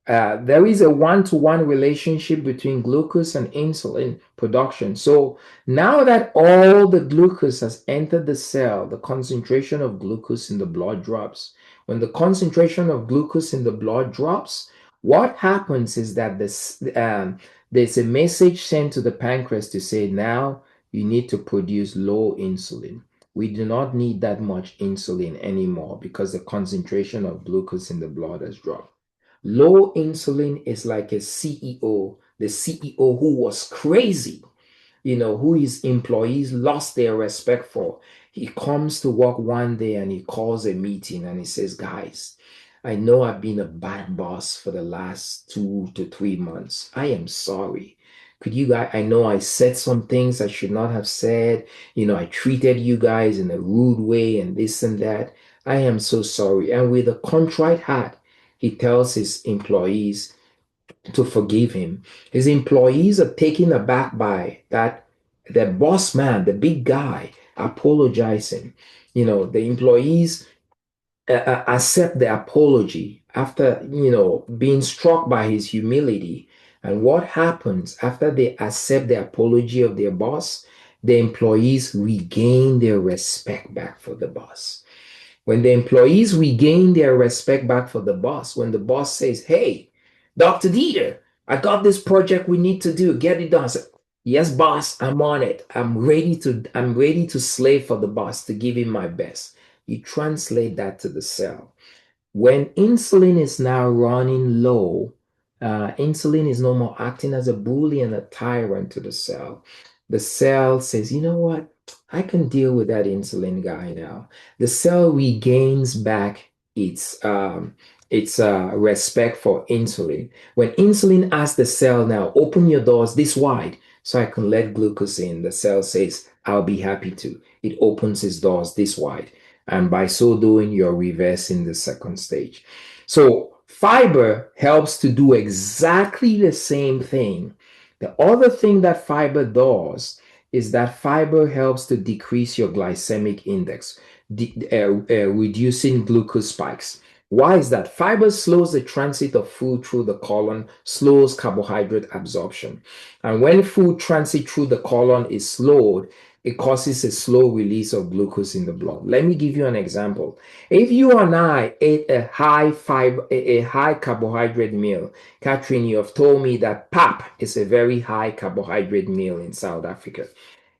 There is a one-to-one relationship between glucose and insulin production. So now that all the glucose has entered the cell, the concentration of glucose in the blood drops. When the concentration of glucose in the blood drops, what happens is that there's a message sent to the pancreas to say, now you need to produce low insulin. We do not need that much insulin anymore because the concentration of glucose in the blood has dropped. Low insulin is like a CEO, the CEO who was crazy, who his employees lost their respect for. He comes to work one day and he calls a meeting and he says, guys, I know I've been a bad boss for the last 2 to 3 months. I am sorry. Could you guys, I know I said some things I should not have said. I treated you guys in a rude way and this and that. I am so sorry. And with a contrite heart, he tells his employees to forgive him. His employees are taken aback by that, the boss man, the big guy, apologizing. The employees accept the apology after, being struck by his humility. And what happens after they accept the apology of their boss? The employees regain their respect back for the boss. When the employees regain their respect back for the boss, when the boss says, hey, Dr. Dieter, I got this project we need to do, get it done. Say, yes, boss, I'm on it. I'm ready to slave for the boss, to give him my best. You translate that to the cell. When insulin is now running low, insulin is no more acting as a bully and a tyrant to the cell. The cell says, you know what? I can deal with that insulin guy now. The cell regains back its respect for insulin. When insulin asks the cell now, open your doors this wide so I can let glucose in, the cell says, I'll be happy to. It opens its doors this wide. And by so doing, you're reversing the second stage. So fiber helps to do exactly the same thing. The other thing that fiber does is that fiber helps to decrease your glycemic index, reducing glucose spikes. Why is that? Fiber slows the transit of food through the colon, slows carbohydrate absorption. And when food transit through the colon is slowed, it causes a slow release of glucose in the blood. Let me give you an example. If you and I ate a high carbohydrate meal, Catherine, you have told me that pap is a very high carbohydrate meal in South Africa.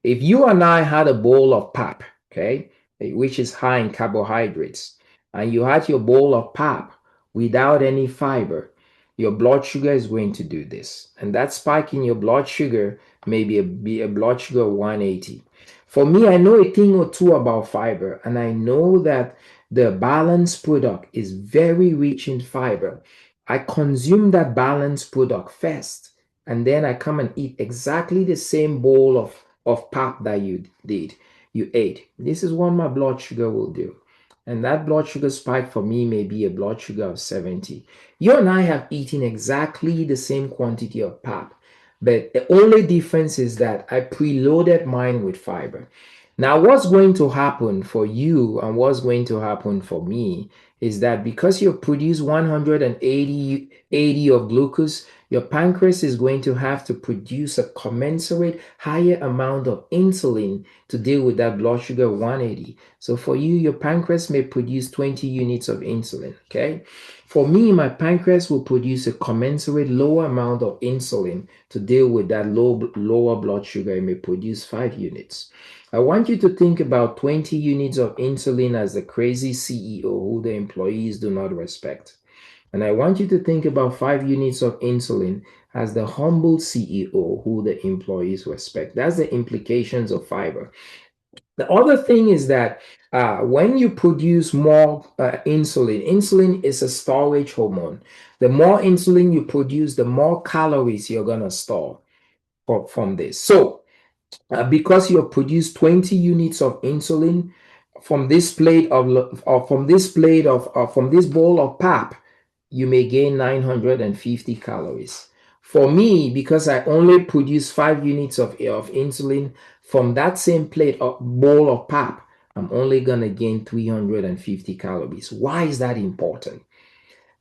If you and I had a bowl of pap, okay, which is high in carbohydrates, and you had your bowl of pap without any fiber, your blood sugar is going to do this. And that spike in your blood sugar may be a blood sugar of 180. For me, I know a thing or two about fiber, and I know that the balanced product is very rich in fiber. I consume that balanced product first, and then I come and eat exactly the same bowl of pap that you ate. This is what my blood sugar will do. And that blood sugar spike for me may be a blood sugar of 70. You and I have eaten exactly the same quantity of pap, but the only difference is that I preloaded mine with fiber. Now, what's going to happen for you and what's going to happen for me is that because you produce 180 of glucose, your pancreas is going to have to produce a commensurate higher amount of insulin to deal with that blood sugar 180. So for you, your pancreas may produce 20 units of insulin, okay? For me, my pancreas will produce a commensurate lower amount of insulin to deal with that lower blood sugar. It may produce 5 units. I want you to think about 20 units of insulin as the crazy CEO who the employees do not respect. And I want you to think about 5 units of insulin as the humble CEO who the employees respect. That's the implications of fiber. The other thing is that when you produce more insulin is a storage hormone. The more insulin you produce, the more calories you're going to store from this. So, because you have produced 20 units of insulin from this plate from this bowl of pap, you may gain 950 calories. For me, because I only produce 5 units of insulin from that same bowl of pap, I'm only gonna gain 350 calories. Why is that important?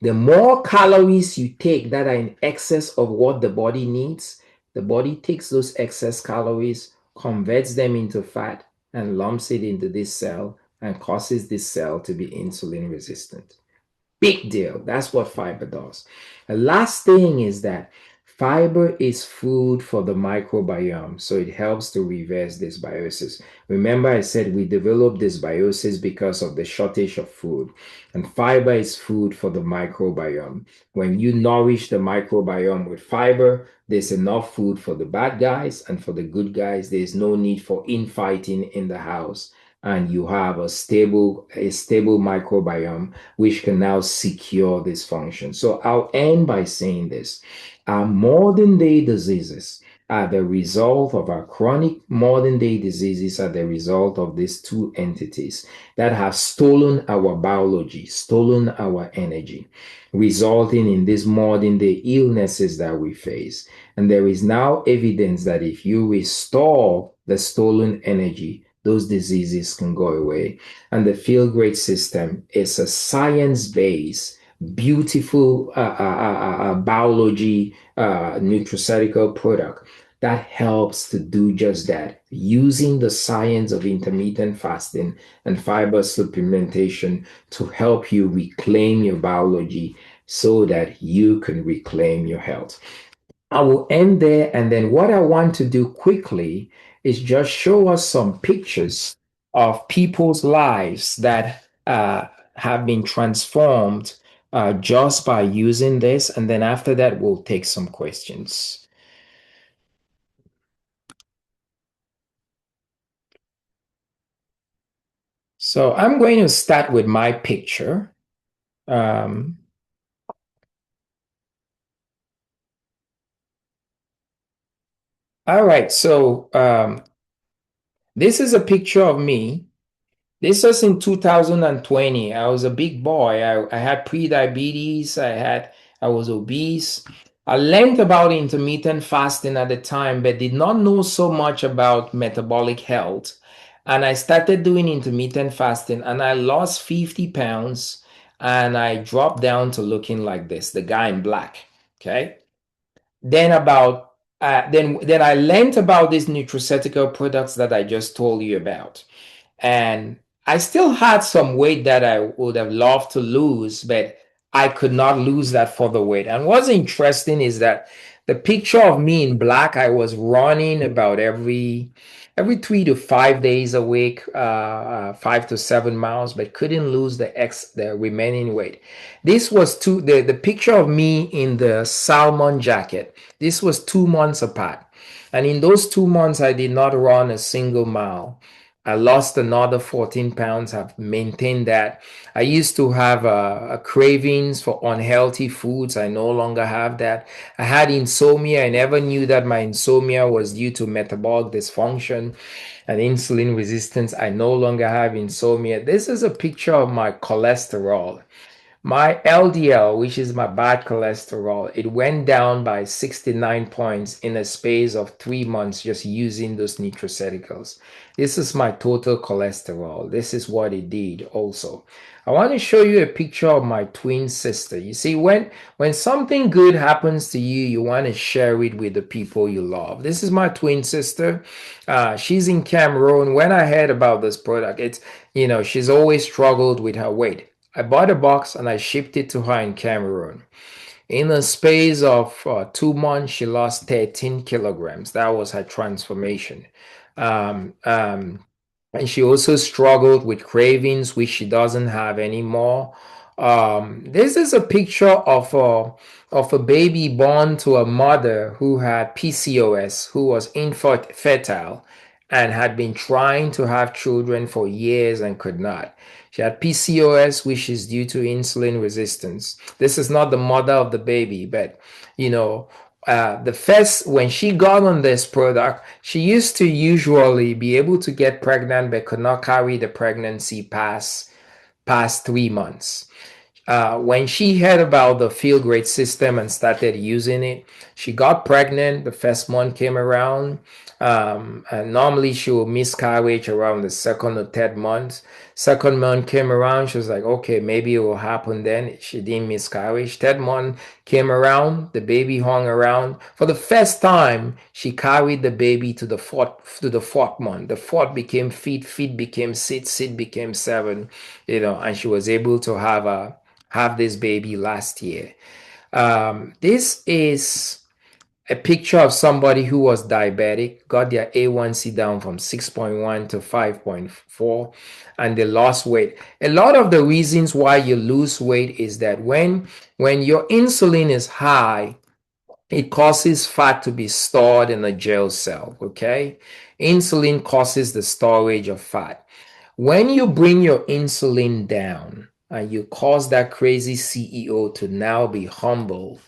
The more calories you take that are in excess of what the body needs, the body takes those excess calories, converts them into fat, and lumps it into this cell and causes this cell to be insulin resistant. Big deal. That's what fiber does. The last thing is that fiber is food for the microbiome, so it helps to reverse dysbiosis. Remember, I said we developed dysbiosis because of the shortage of food, and fiber is food for the microbiome. When you nourish the microbiome with fiber, there's enough food for the bad guys, and for the good guys, there's no need for infighting in the house, and you have a stable microbiome which can now secure this function. So I'll end by saying this. Our modern day diseases are the result of our chronic modern day diseases are the result of these two entities that have stolen our biology, stolen our energy, resulting in these modern day illnesses that we face. And there is now evidence that if you restore the stolen energy, those diseases can go away. And the Feel Great system is a science-based, beautiful biology nutraceutical product that helps to do just that, using the science of intermittent fasting and fiber supplementation to help you reclaim your biology so that you can reclaim your health. I will end there. And then what I want to do quickly is just show us some pictures of people's lives that have been transformed just by using this. And then after that, we'll take some questions. So I'm going to start with my picture. All right, so this is a picture of me. This was in 2020. I was a big boy. I had pre-diabetes. I was obese. I learned about intermittent fasting at the time, but did not know so much about metabolic health. And I started doing intermittent fasting and I lost 50 pounds and I dropped down to looking like this, the guy in black. Okay. Then about then I learned about these nutraceutical products that I just told you about. And I still had some weight that I would have loved to lose, but I could not lose that for the weight. And what's interesting is that the picture of me in black, I was running about every 3 to 5 days a week, 5 to 7 miles, but couldn't lose the remaining weight. This was the picture of me in the salmon jacket. This was 2 months apart. And in those 2 months, I did not run a single mile. I lost another 14 pounds. I've maintained that. I used to have a cravings for unhealthy foods. I no longer have that. I had insomnia. I never knew that my insomnia was due to metabolic dysfunction and insulin resistance. I no longer have insomnia. This is a picture of my cholesterol. My LDL, which is my bad cholesterol, it went down by 69 points in a space of 3 months just using those nutraceuticals. This is my total cholesterol. This is what it did also. I want to show you a picture of my twin sister. You see, when something good happens to you, you want to share it with the people you love. This is my twin sister. She's in Cameroon. When I heard about this product, she's always struggled with her weight. I bought a box and I shipped it to her in Cameroon. In a space of 2 months, she lost 13 kilograms. That was her transformation. Um, um, and she also struggled with cravings, which she doesn't have anymore. This is a picture of a baby born to a mother who had PCOS, who was infertile, and had been trying to have children for years and could not. She had PCOS, which is due to insulin resistance. This is not the mother of the baby, but the first when she got on this product, she used to usually be able to get pregnant but could not carry the pregnancy past 3 months. When she heard about the Feel Great system and started using it, she got pregnant. The first month came around. And normally she will miscarriage around the second or third month. Second month came around, she was like, okay, maybe it will happen then. She didn't miscarriage. Third month came around, the baby hung around. For the first time, she carried the baby to the fourth month. The fourth became feet, feet became sit, sit became seven, and she was able to have this baby last year. This is a picture of somebody who was diabetic, got their A1C down from 6.1 to 5.4, and they lost weight. A lot of the reasons why you lose weight is that when your insulin is high, it causes fat to be stored in a gel cell, okay? Insulin causes the storage of fat. When you bring your insulin down and you cause that crazy CEO to now be humble,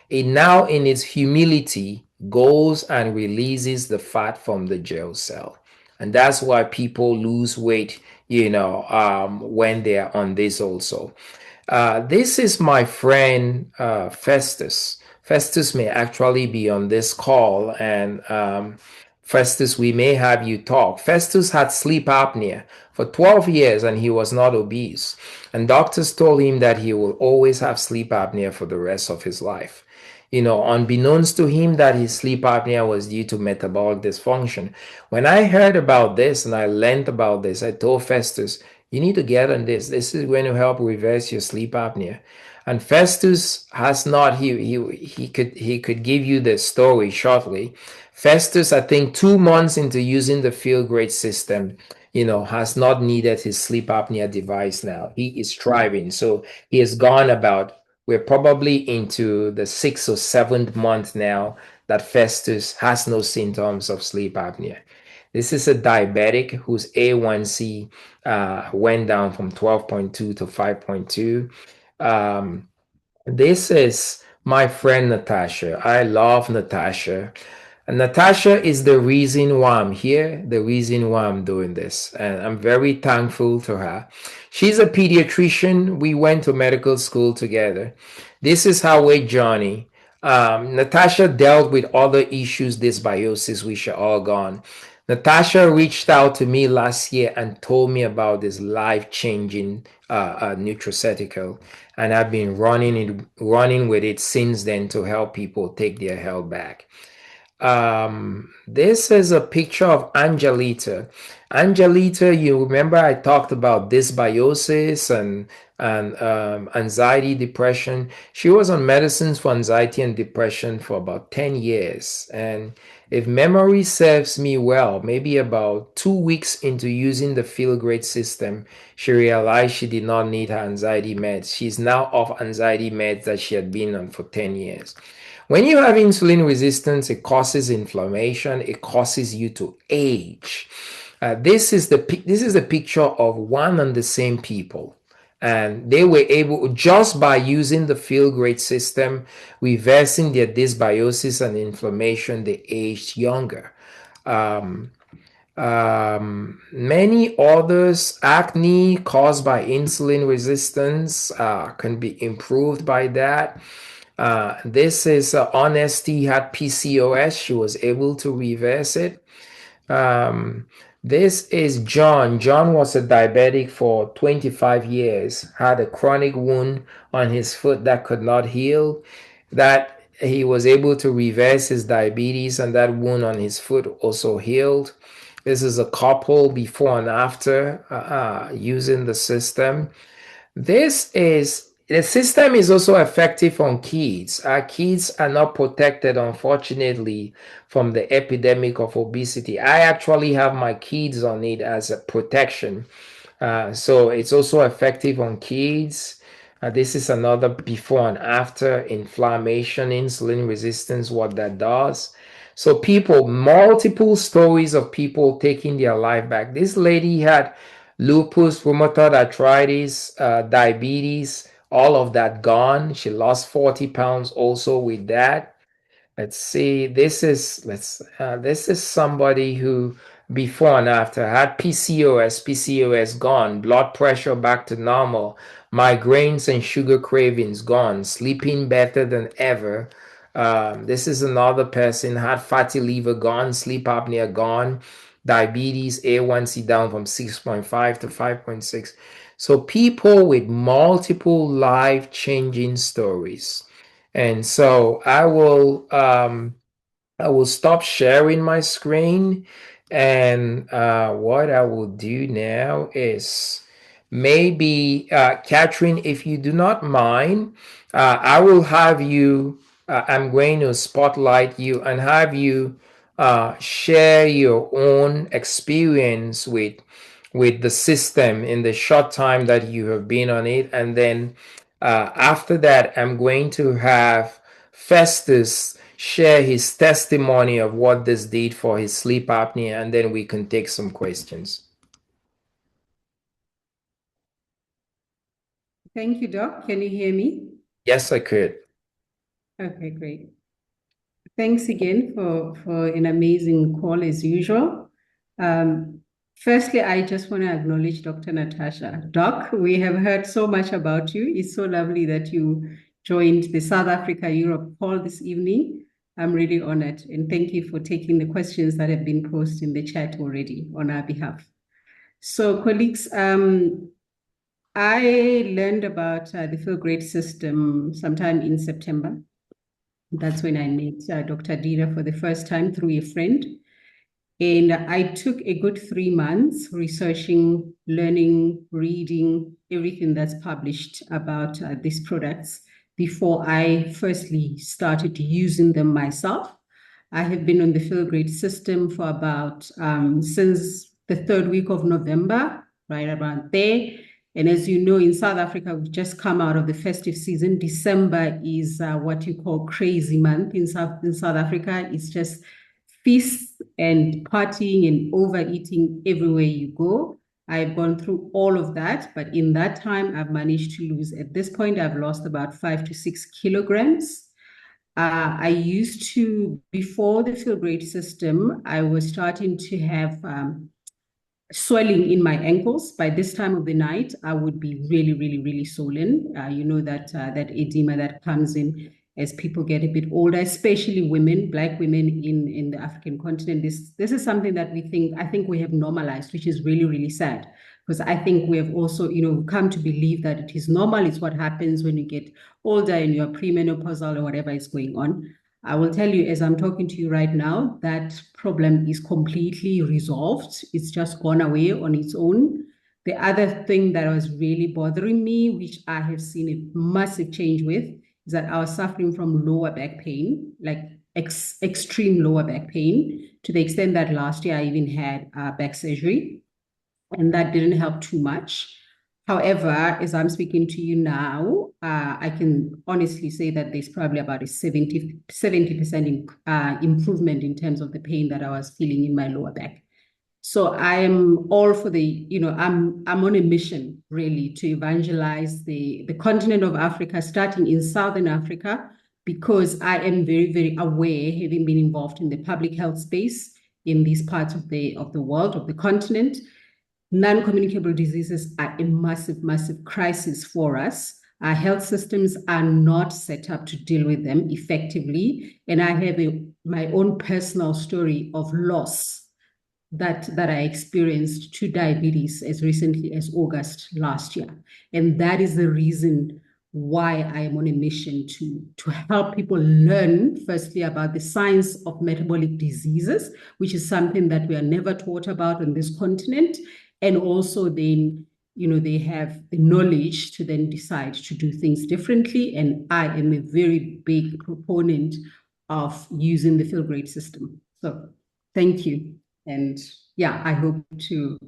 it now in its humility goes and releases the fat from the gel cell. And that's why people lose weight, when they are on this also. This is my friend Festus. Festus may actually be on this call, and Festus, we may have you talk. Festus had sleep apnea for 12 years and he was not obese. And doctors told him that he will always have sleep apnea for the rest of his life. Unbeknownst to him that his sleep apnea was due to metabolic dysfunction. When I heard about this and I learned about this, I told Festus, you need to get on this. This is going to help reverse your sleep apnea. And Festus has not, he could give you the story shortly. Festus, I think 2 months into using the Feel Great system, has not needed his sleep apnea device now. He is thriving. So he has gone about, we're probably into the 6th or 7th month now that Festus has no symptoms of sleep apnea. This is a diabetic whose A1C went down from 12.2 to 5.2. This is my friend Natasha. I love Natasha. And Natasha is the reason why I'm here, the reason why I'm doing this. And I'm very thankful to her. She's a pediatrician. We went to medical school together. This is her weight journey. Natasha dealt with other issues, dysbiosis, which are all gone. Natasha reached out to me last year and told me about this life-changing nutraceutical, and I've been running with it since then to help people take their health back. This is a picture of Angelita. Angelita, you remember I talked about dysbiosis and anxiety, depression. She was on medicines for anxiety and depression for about 10 years. And if memory serves me well, maybe about 2 weeks into using the Feel Great system, she realized she did not need her anxiety meds. She's now off anxiety meds that she had been on for 10 years. When you have insulin resistance, it causes inflammation. It causes you to age. This is the picture of one and the same people. And they were able, just by using the Feel Great system, reversing their dysbiosis and inflammation, they aged younger. Many others, acne caused by insulin resistance, can be improved by that. This is Honesty had PCOS. She was able to reverse it. Um, this is John. John was a diabetic for 25 years, had a chronic wound on his foot that could not heal. That he was able to reverse his diabetes, and that wound on his foot also healed. This is a couple before and after using the system. The system is also effective on kids. Our kids are not protected, unfortunately, from the epidemic of obesity. I actually have my kids on it as a protection. So it's also effective on kids. This is another before and after inflammation, insulin resistance, what that does. So people, multiple stories of people taking their life back. This lady had lupus, rheumatoid arthritis, diabetes, all of that gone. She lost 40 pounds also with that. Let's see. This is somebody who before and after had PCOS gone, blood pressure back to normal, migraines and sugar cravings gone, sleeping better than ever. This is another person had fatty liver gone, sleep apnea gone, diabetes, A1C down from 6.5 to 5.6. So people with multiple life-changing stories. And so I will stop sharing my screen, and what I will do now is maybe Catherine, if you do not mind, I will have you. I'm going to spotlight you and have you share your own experience with the system in the short time that you have been on it, and then after that, I'm going to have Festus share his testimony of what this did for his sleep apnea, and then we can take some questions. Thank you, Doc. Can you hear me? Yes, I could. Okay, great. Thanks again for an amazing call as usual. Firstly, I just want to acknowledge Dr. Natasha. Doc, we have heard so much about you. It's so lovely that you joined the South Africa Europe call this evening. I'm really honored, and thank you for taking the questions that have been posed in the chat already on our behalf. So, colleagues, I learned about the Feel Great system sometime in September. That's when I met Dr. Dira for the first time through a friend. And I took a good 3 months researching, learning, reading everything that's published about these products before I firstly started using them myself. I have been on the Feel Great system for about since the 3rd week of November, right around there. And as you know, in South Africa, we've just come out of the festive season. December is what you call crazy month in South Africa. It's just feasts and partying and overeating everywhere you go. I've gone through all of that, but in that time, I've managed to lose. At this point, I've lost about 5 to 6 kilograms. I used to, before the Feel Great system, I was starting to have swelling in my ankles. By this time of the night, I would be really, really, really swollen. You know that that edema that comes in as people get a bit older, especially women, Black women in the African continent. This is something that I think we have normalized, which is really, really sad. Because I think we have also, come to believe that it is normal. It's what happens when you get older and you're premenopausal or whatever is going on. I will tell you, as I'm talking to you right now, that problem is completely resolved. It's just gone away on its own. The other thing that was really bothering me, which I have seen a massive change with, is that I was suffering from lower back pain, like extreme lower back pain, to the extent that last year I even had back surgery, and that didn't help too much. However, as I'm speaking to you now, I can honestly say that there's probably about a 70% improvement in terms of the pain that I was feeling in my lower back. So I am all for I'm on a mission really to evangelize the continent of Africa, starting in Southern Africa, because I am very, very aware, having been involved in the public health space, in these parts of the world, of the continent. Non-communicable diseases are a massive, massive crisis for us. Our health systems are not set up to deal with them effectively. And I have my own personal story of loss that I experienced to diabetes as recently as August last year. And that is the reason why I am on a mission to help people learn, firstly, about the science of metabolic diseases, which is something that we are never taught about on this continent. And also then, they have the knowledge to then decide to do things differently. And I am a very big proponent of using the Feel Great system. So thank you. And yeah, I hope to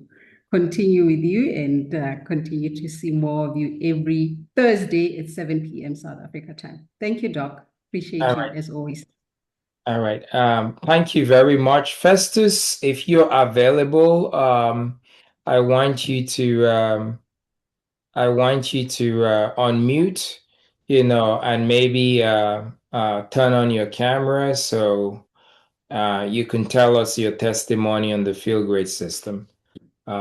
continue with you and continue to see more of you every Thursday at 7 p.m. South Africa time. Thank you, Doc. Appreciate All you right. as always. All right. Thank you very much. Festus, if you're available, I want you to unmute, and maybe turn on your camera so you can tell us your testimony on the Feel Great system.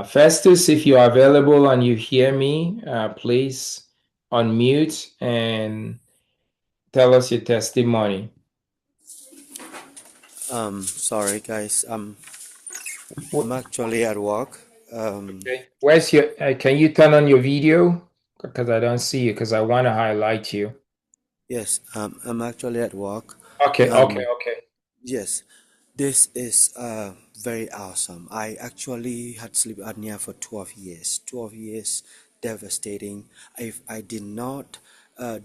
Festus, if you're available and you hear me, please unmute and tell us your testimony. Sorry guys, I'm actually at work. Okay. Where's your, can you turn on your video? Because I don't see you, because I want to highlight you. Yes, I'm actually at work. Okay, okay. Yes, this is very awesome. I actually had sleep apnea for 12 years. 12 years, devastating. If I did not,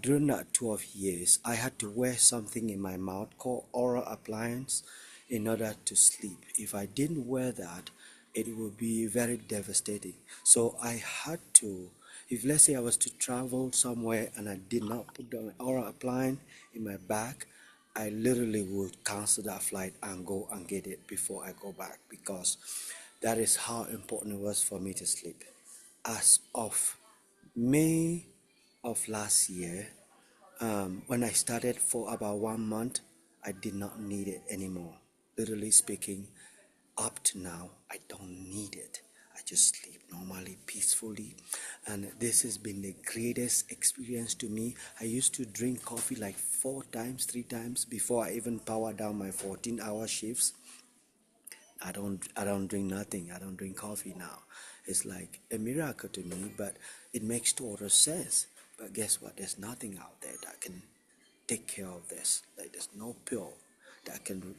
during that 12 years, I had to wear something in my mouth called oral appliance in order to sleep. If I didn't wear that, it would be very devastating. So I had to, if let's say I was to travel somewhere and I did not put the oral appliance in my bag, I literally would cancel that flight and go and get it before I go back, because that is how important it was for me to sleep. As of May of last year, when I started for about 1 month, I did not need it anymore. Literally speaking, up to now, I don't need it. I just sleep normally, peacefully. And this has been the greatest experience to me. I used to drink coffee like 4 times, 3 times before I even power down my 14-hour shifts. I don't drink nothing. I don't drink coffee now. It's like a miracle to me, but it makes total sense. But guess what? There's nothing out there that can take care of this. Like there's no pill that can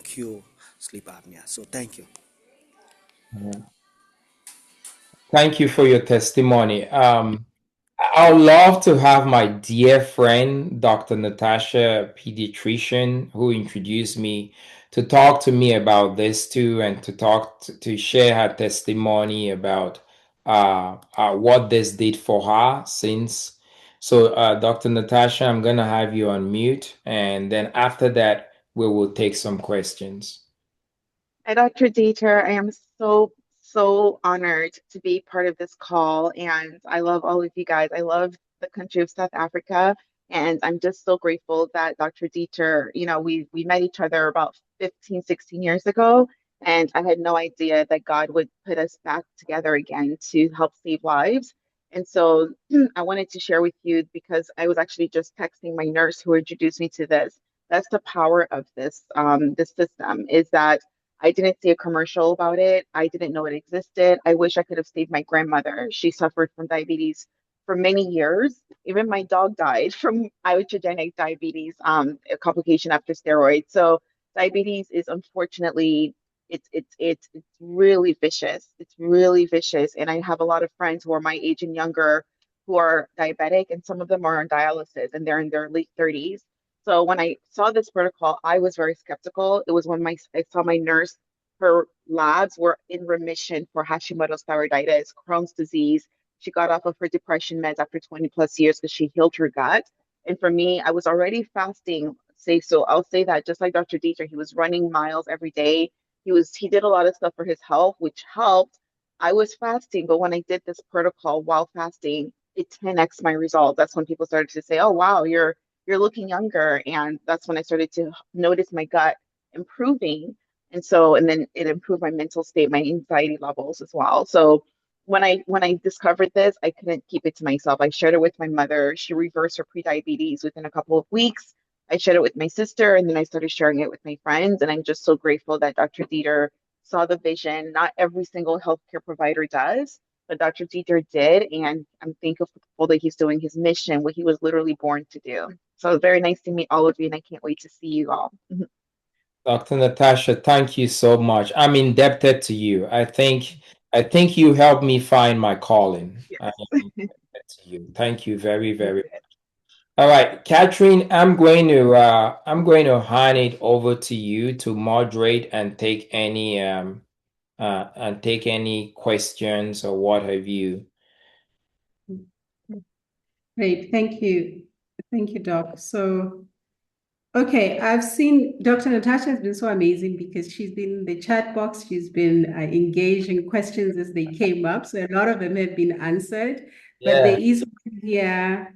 cure sleep apnea. So thank you. Thank you for your testimony. I would love to have my dear friend, Dr. Natasha, pediatrician, who introduced me, to talk to me about this too, and to share her testimony about what this did for her since. So, Dr. Natasha, I'm gonna have you on mute, and then after that, we will take some questions. Hi, Dr. Dieter. I am so honored to be part of this call, and I love all of you guys. I love the country of South Africa, and I'm just so grateful that Dr. Dieter, we met each other about 15, 16 years ago, and I had no idea that God would put us back together again to help save lives. And so I wanted to share with you because I was actually just texting my nurse who introduced me to this. That's the power of this system is that I didn't see a commercial about it. I didn't know it existed. I wish I could have saved my grandmother. She suffered from diabetes for many years. Even my dog died from iatrogenic diabetes, a complication after steroids. So diabetes is unfortunately it's really vicious. It's really vicious. And I have a lot of friends who are my age and younger who are diabetic, and some of them are on dialysis and they're in their late 30s. So when I saw this protocol, I was very skeptical. It was when I saw my nurse, her labs were in remission for Hashimoto's thyroiditis, Crohn's disease. She got off of her depression meds after 20 plus years because she healed her gut. And for me, I was already fasting. So I'll say that just like Dr. Dieter, he was running miles every day. He did a lot of stuff for his health, which helped. I was fasting, but when I did this protocol while fasting, it 10x my results. That's when people started to say, "Oh wow, you're looking younger." And that's when I started to notice my gut improving. And so, and then it improved my mental state, my anxiety levels as well. So when I discovered this, I couldn't keep it to myself. I shared it with my mother. She reversed her prediabetes within a couple of weeks. I shared it with my sister, and then I started sharing it with my friends. And I'm just so grateful that Dr. Dieter saw the vision. Not every single healthcare provider does, but Dr. Dieter did. And I'm thankful that he's doing his mission, what he was literally born to do. So it's very nice to meet all of you, and I can't wait to see you all. Dr. Natasha, thank you so much. I'm indebted to you. I think you helped me find my calling. I'm indebted to you. Thank you very, very much. All right, Catherine, I'm going to hand it over to you to moderate and take any questions or what have you. Great, thank you. Thank you, Doc. So, okay, I've seen Dr. Natasha has been so amazing because she's been in the chat box, she's been engaged in questions as they came up. So a lot of them have been answered, but there is one here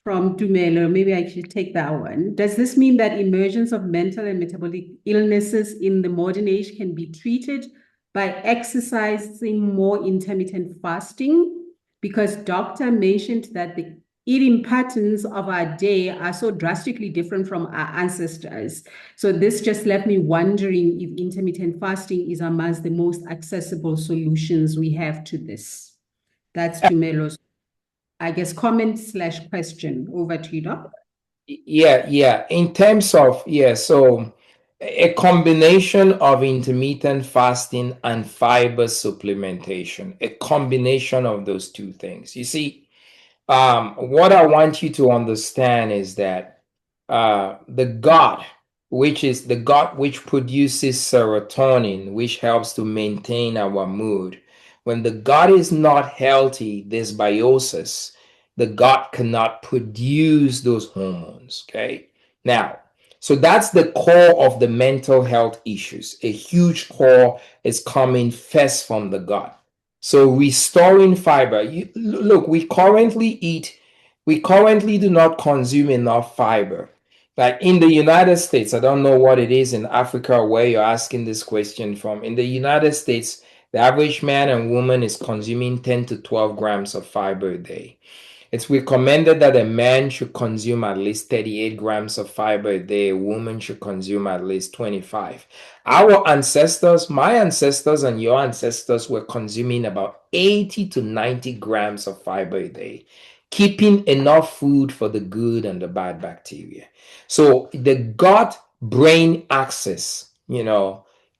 from Dumelo. Maybe I should take that one. Does this mean that emergence of mental and metabolic illnesses in the modern age can be treated by exercising more intermittent fasting? Because doctor mentioned that the eating patterns of our day are so drastically different from our ancestors. So this just left me wondering if intermittent fasting is amongst the most accessible solutions we have to this. That's Tumelo's, I guess, comment/question. Over to you, Doc. Yeah. In terms of, so a combination of intermittent fasting and fiber supplementation, a combination of those two things. You see, what I want you to understand is that the gut, which produces serotonin, which helps to maintain our mood. When the gut is not healthy, dysbiosis, the gut cannot produce those hormones. Okay. Now, so that's the core of the mental health issues. A huge core is coming first from the gut. So restoring fiber. Look, we currently do not consume enough fiber. Like in the United States, I don't know what it is in Africa where you're asking this question from. In the United States, the average man and woman is consuming 10 to 12 grams of fiber a day. It's recommended that a man should consume at least 38 grams of fiber a day. A woman should consume at least 25. Our ancestors, my ancestors and your ancestors were consuming about 80 to 90 grams of fiber a day, keeping enough food for the good and the bad bacteria. So the gut-brain axis,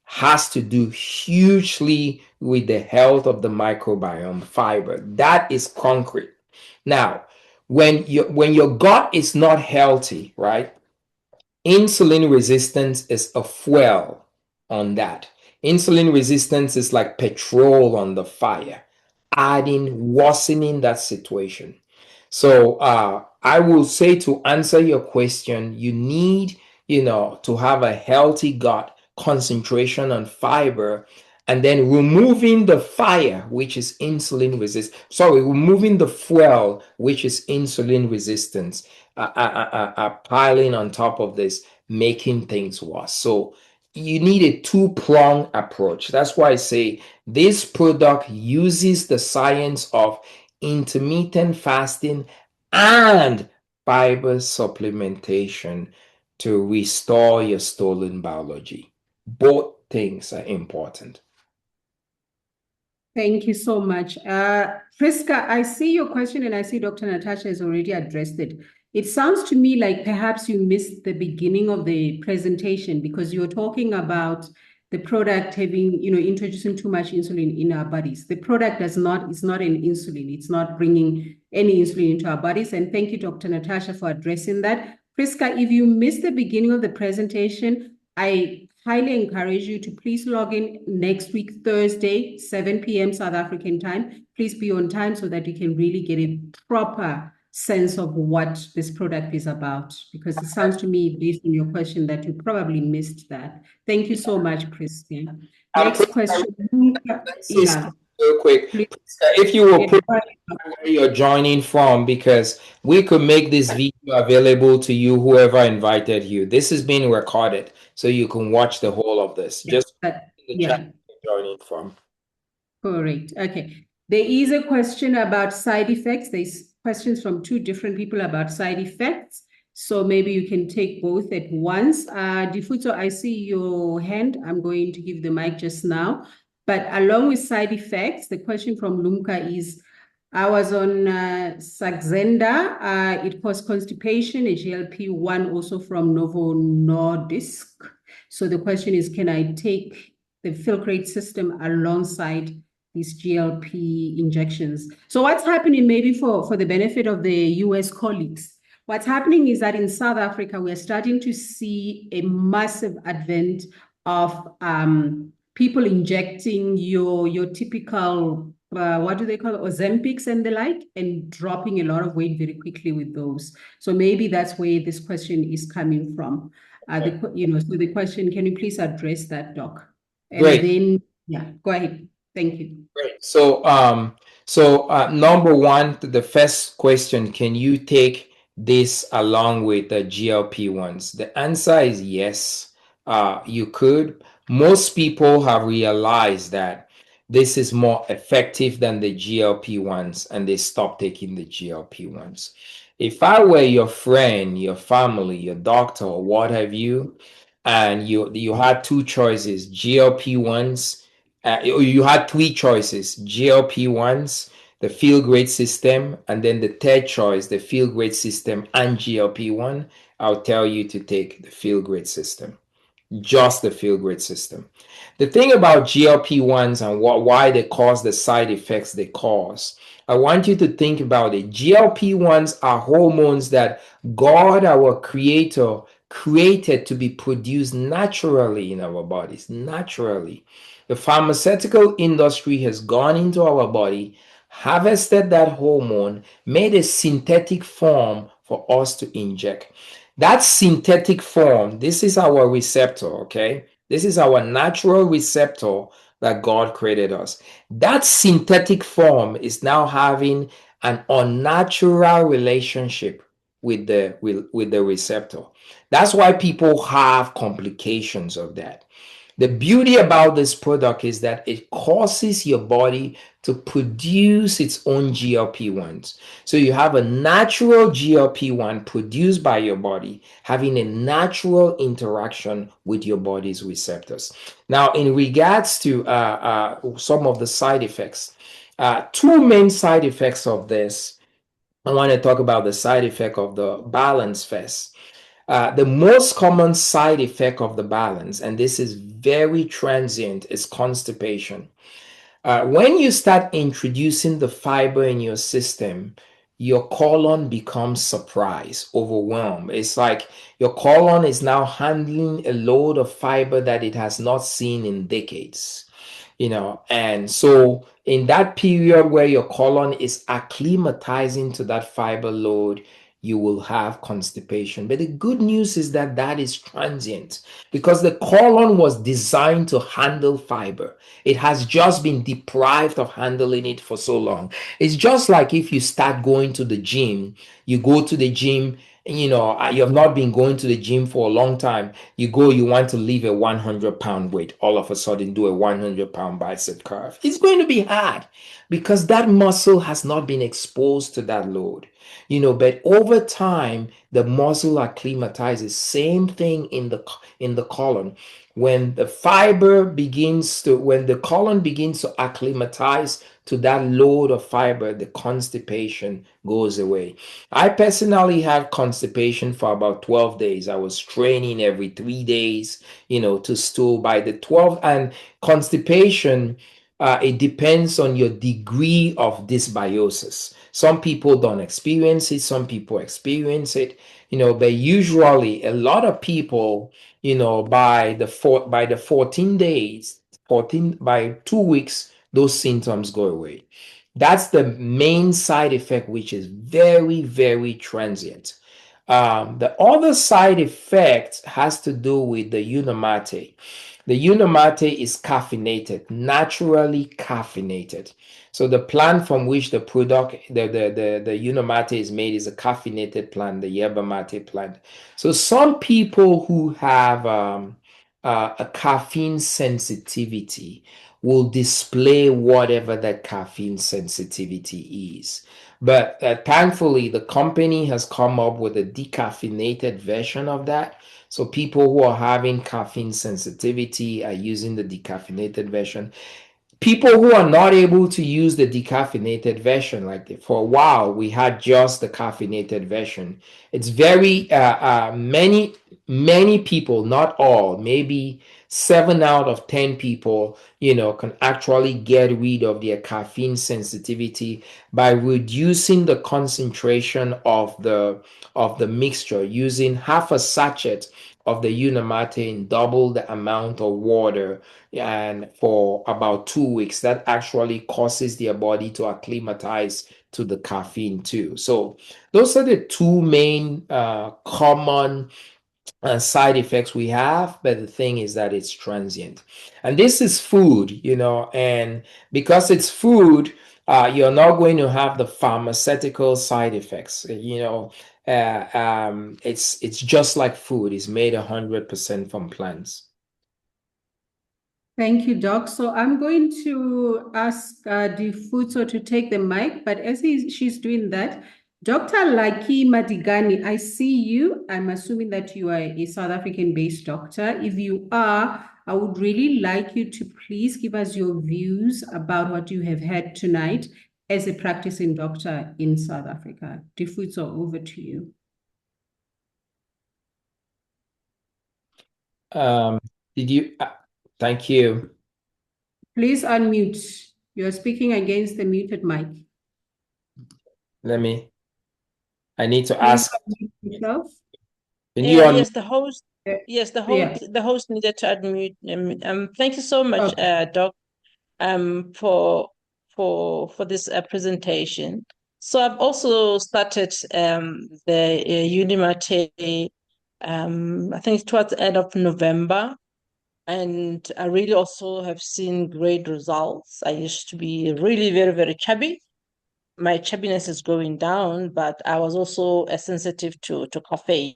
has to do hugely with the health of the microbiome fiber. That is concrete. Now, when your gut is not healthy, right? Insulin resistance is a fuel on that. Insulin resistance is like petrol on the fire, worsening that situation. So I will say, to answer your question, you need, to have a healthy gut, concentration on fiber, and then removing the fire, which is removing the fuel, which is insulin resistance, piling on top of this, making things worse. So you need a two-pronged approach. That's why I say this product uses the science of intermittent fasting and fiber supplementation to restore your stolen biology. Both things are important. Thank you so much. Priska, I see your question and I see Dr. Natasha has already addressed it. It sounds to me like perhaps you missed the beginning of the presentation because you're talking about the product having, introducing too much insulin in our bodies. The product is not an insulin. It's not bringing any insulin into our bodies. And thank you, Dr. Natasha, for addressing that. Priska, if you missed the beginning of the presentation, I highly encourage you to please log in next week, Thursday, 7 p.m. South African time. Please be on time so that you can really get a proper sense of what this product is about, because it sounds to me, based on your question, that you probably missed that. Thank you so much, Priska. Next question. real quick, Please, if you will yeah, put go ahead. where you're joining from, because we could make this video available to you, whoever invited you. This is being recorded, so you can watch the whole of this. Yeah, Just in the yeah. chat where you're joining from. Correct. Okay. There is a question about side effects. There's questions from two different people about side effects. So maybe you can take both at once. Difuto, I see your hand. I'm going to give the mic just now. But along with side effects, the question from Lumka is, I was on Saxenda. It caused constipation, a GLP-1 also from Novo Nordisk. So the question is, can I take the Filgrate system alongside these GLP injections? So what's happening, maybe for the benefit of the US colleagues, what's happening is that in South Africa, we're starting to see a massive advent of people injecting your typical, what do they call it, Ozempics and the like, and dropping a lot of weight very quickly with those. So maybe that's where this question is coming from. So the question, can you please address that, Doc? And Great. then, yeah, go ahead. Thank you. Great. So, number one, the first question, can you take this along with the GLP-1s? The answer is yes, you could. Most people have realized that this is more effective than the GLP-1s, and they stop taking the GLP-1s. If I were your friend, your family, your doctor, or what have you, and you had two choices, GLP-1s, you had three choices, GLP-1s, the Feel Great system, and then the third choice, the Feel Great system and GLP-1. I'll tell you to take the Feel Great system, just the Feel Great system. The thing about GLP-1s and why they cause the side effects they cause, I want you to think about it. GLP-1s are hormones that God, our creator, created to be produced naturally in our bodies, naturally. The pharmaceutical industry has gone into our body, harvested that hormone, made a synthetic form for us to inject. That synthetic form, this is our receptor, okay? This is our natural receptor that God created us. That synthetic form is now having an unnatural relationship with the receptor. That's why people have complications of that. The beauty about this product is that it causes your body to produce its own GLP-1s. So you have a natural GLP-1 produced by your body, having a natural interaction with your body's receptors. Now, in regards to some of the side effects, two main side effects of this, I want to talk about the side effect of the balance first. The most common side effect of the balance, and this is very transient, is constipation. When you start introducing the fiber in your system, your colon becomes surprised, overwhelmed. It's like your colon is now handling a load of fiber that it has not seen in decades. And so in that period where your colon is acclimatizing to that fiber load, you will have constipation. But the good news is that that is transient because the colon was designed to handle fiber. It has just been deprived of handling it for so long. It's just like if you start going to the gym, you go to the gym, and you have not been going to the gym for a long time. You go, you want to leave a 100-pound weight, all of a sudden do a 100-pound bicep curl. It's going to be hard because that muscle has not been exposed to that load. But over time, the muscle acclimatizes. Same thing in the colon. When the colon begins to acclimatize to that load of fiber, the constipation goes away. I personally had constipation for about 12 days. I was training every 3 days, to stool by the 12th. And constipation, it depends on your degree of dysbiosis. Some people don't experience it. Some people experience it, but usually a lot of people, by the 14 days, by 2 weeks, those symptoms go away. That's the main side effect, which is very, very transient. The other side effect has to do with the Unamate. The Unimate is caffeinated, naturally caffeinated. So the plant from which the product, the Unimate is made is a caffeinated plant, the yerba mate plant. So some people who have a caffeine sensitivity will display whatever that caffeine sensitivity is. But thankfully, the company has come up with a decaffeinated version of that. So people who are having caffeine sensitivity are using the decaffeinated version. People who are not able to use the decaffeinated version, like for a while we had just the caffeinated version. It's very many people, not all, maybe 7 out of 10 people, can actually get rid of their caffeine sensitivity by reducing the concentration of the mixture, using half a sachet of the Unimate in double the amount of water, and for about 2 weeks. That actually causes their body to acclimatize to the caffeine too. So those are the two main common side effects we have, but the thing is that it's transient. And this is food, and because it's food, you're not going to have the pharmaceutical side effects. It's just like food. It's made 100% from plants. Thank you, Doc. So I'm going to ask Difuso to take the mic, but as she's doing that, Dr. Lucky Madigani, I see you. I'm assuming that you are a South African-based doctor. If you are, I would really like you to please give us your views about what you have heard tonight as a practicing doctor in South Africa. Difuso, over to you. Thank you. Please unmute. You're speaking against the muted mic. I need to Please ask. unmute yourself. Yes, the host. Yeah. Yes, the Yeah. host needed to unmute. Thank you so much, Doc, for this presentation. So I've also started the Unimate. I think towards the end of November, and I really also have seen great results. I used to be really very, very chubby. My chubbiness is going down, but I was also sensitive to caffeine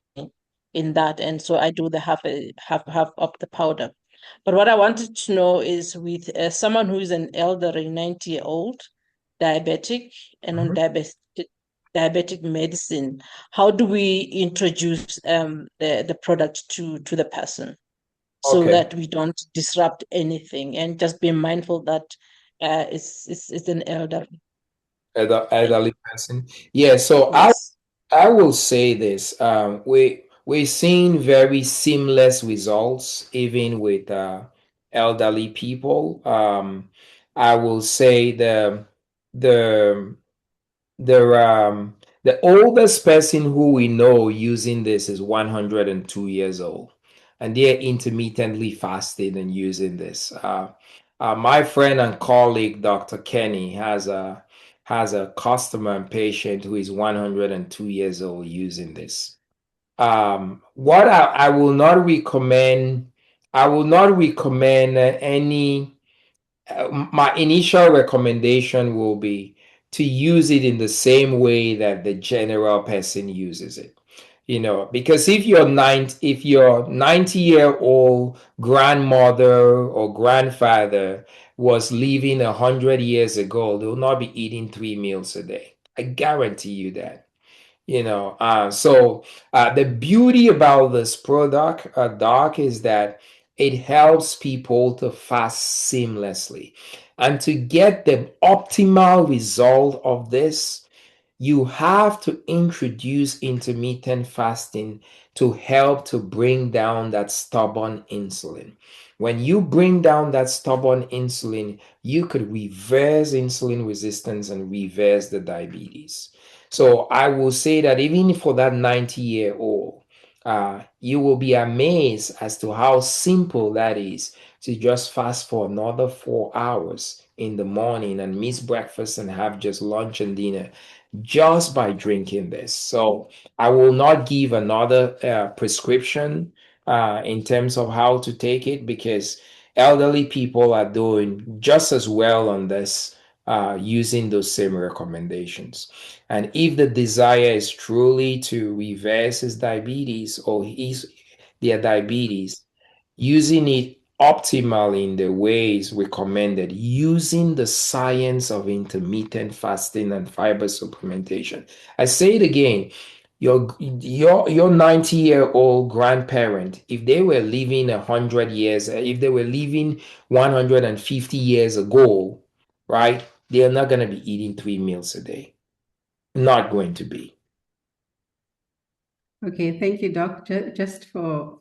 in that, and so I do the half of the powder. But what I wanted to know is, with someone who is an elderly 90-year-old diabetic and on diabetic medicine, how do we introduce the product to the person so that we don't disrupt anything, and just be mindful that it's an elderly person? Yeah, so Yes. I will say this. We're seeing very seamless results even with elderly people. I will say the the oldest person who we know using this is 102 years old, and they're intermittently fasting and using this. My friend and colleague, Dr. Kenny, has a customer and patient who is 102 years old using this. What I will not recommend, any. My initial recommendation will be to use it in the same way that the general person uses it. Because if your 90-year-old grandmother or grandfather was living 100 years ago, they'll not be eating 3 meals a day. I guarantee you that. So the beauty about this product, Doc, is that it helps people to fast seamlessly. And to get the optimal result of this, you have to introduce intermittent fasting to help to bring down that stubborn insulin. When you bring down that stubborn insulin, you could reverse insulin resistance and reverse the diabetes. So I will say that even for that 90-year-old, you will be amazed as to how simple that is to just fast for another 4 hours in the morning and miss breakfast and have just lunch and dinner just by drinking this. So I will not give another prescription in terms of how to take it, because elderly people are doing just as well on this, using those same recommendations. And if the desire is truly to reverse his diabetes or their diabetes, using it optimally in the ways recommended, using the science of intermittent fasting and fiber supplementation. I say it again, your 90-year-old grandparent, if they were living 100 years, if they were living 150 years ago, right, they're not going to be eating 3 meals a day. Not going to be. Okay, thank you, Doc. Just for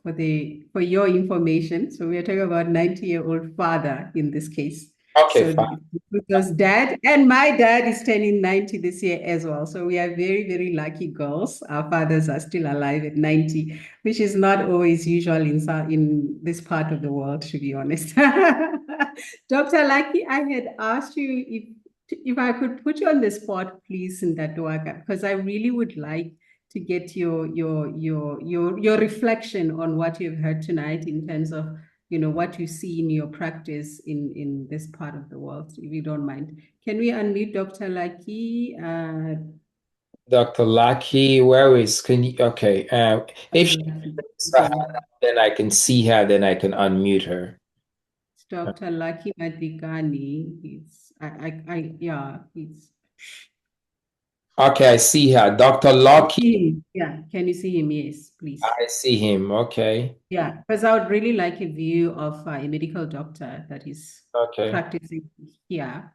your information. So we are talking about 90-year-old father in this case. Okay, So fine. because dad and my dad is turning 90 this year as well. So we are very, very lucky girls. Our fathers are still alive at 90, which is not always usual in this part of the world, to be honest. Dr. Lucky, I had asked you if I could put you on the spot, please, in that because I really would like to get your reflection on what you've heard tonight in terms of what you see in your practice in this part of the world, if you don't mind. Can we unmute Dr. Lucky? Dr. Lucky, where is, okay, if she then I can see her, then I can unmute her. Dr. Lucky Madikani, he's Okay, I see her. Dr. Lucky. Yeah, can you see him? Yes, please. I see him. Okay. Yeah, because I would really like a view of a medical doctor that is practicing here.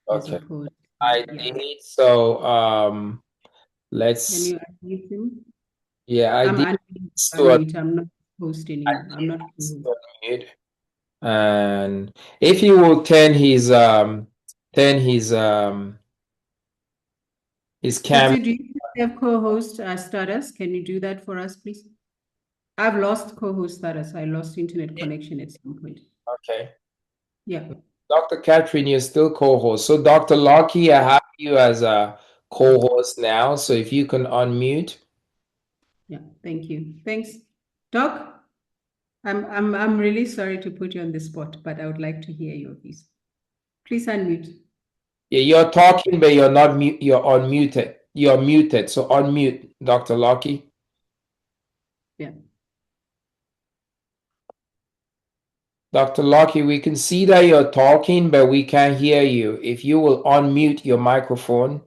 Okay. As opposed, I did. So let's. Can you unmute him? Yeah, I did. I'm not hosting him. I'm not unmute. And if you will turn his camera. Do you have co-host status? Can you do that for us, please? I've lost co-host status. I lost internet connection at some point. Okay. Yeah. Dr. Catherine, you're still co-host. So Dr. Lucky, I have you as a co-host now. So if you can unmute. Yeah, thank you. Thanks. Doc, I'm really sorry to put you on the spot, but I would like to hear your piece. Please unmute. Yeah, you're talking, but you're not mute. You're unmuted. You're muted. So unmute, Dr. Lucky. Yeah. Dr. Lucky, we can see that you're talking, but we can't hear you. If you will unmute your microphone.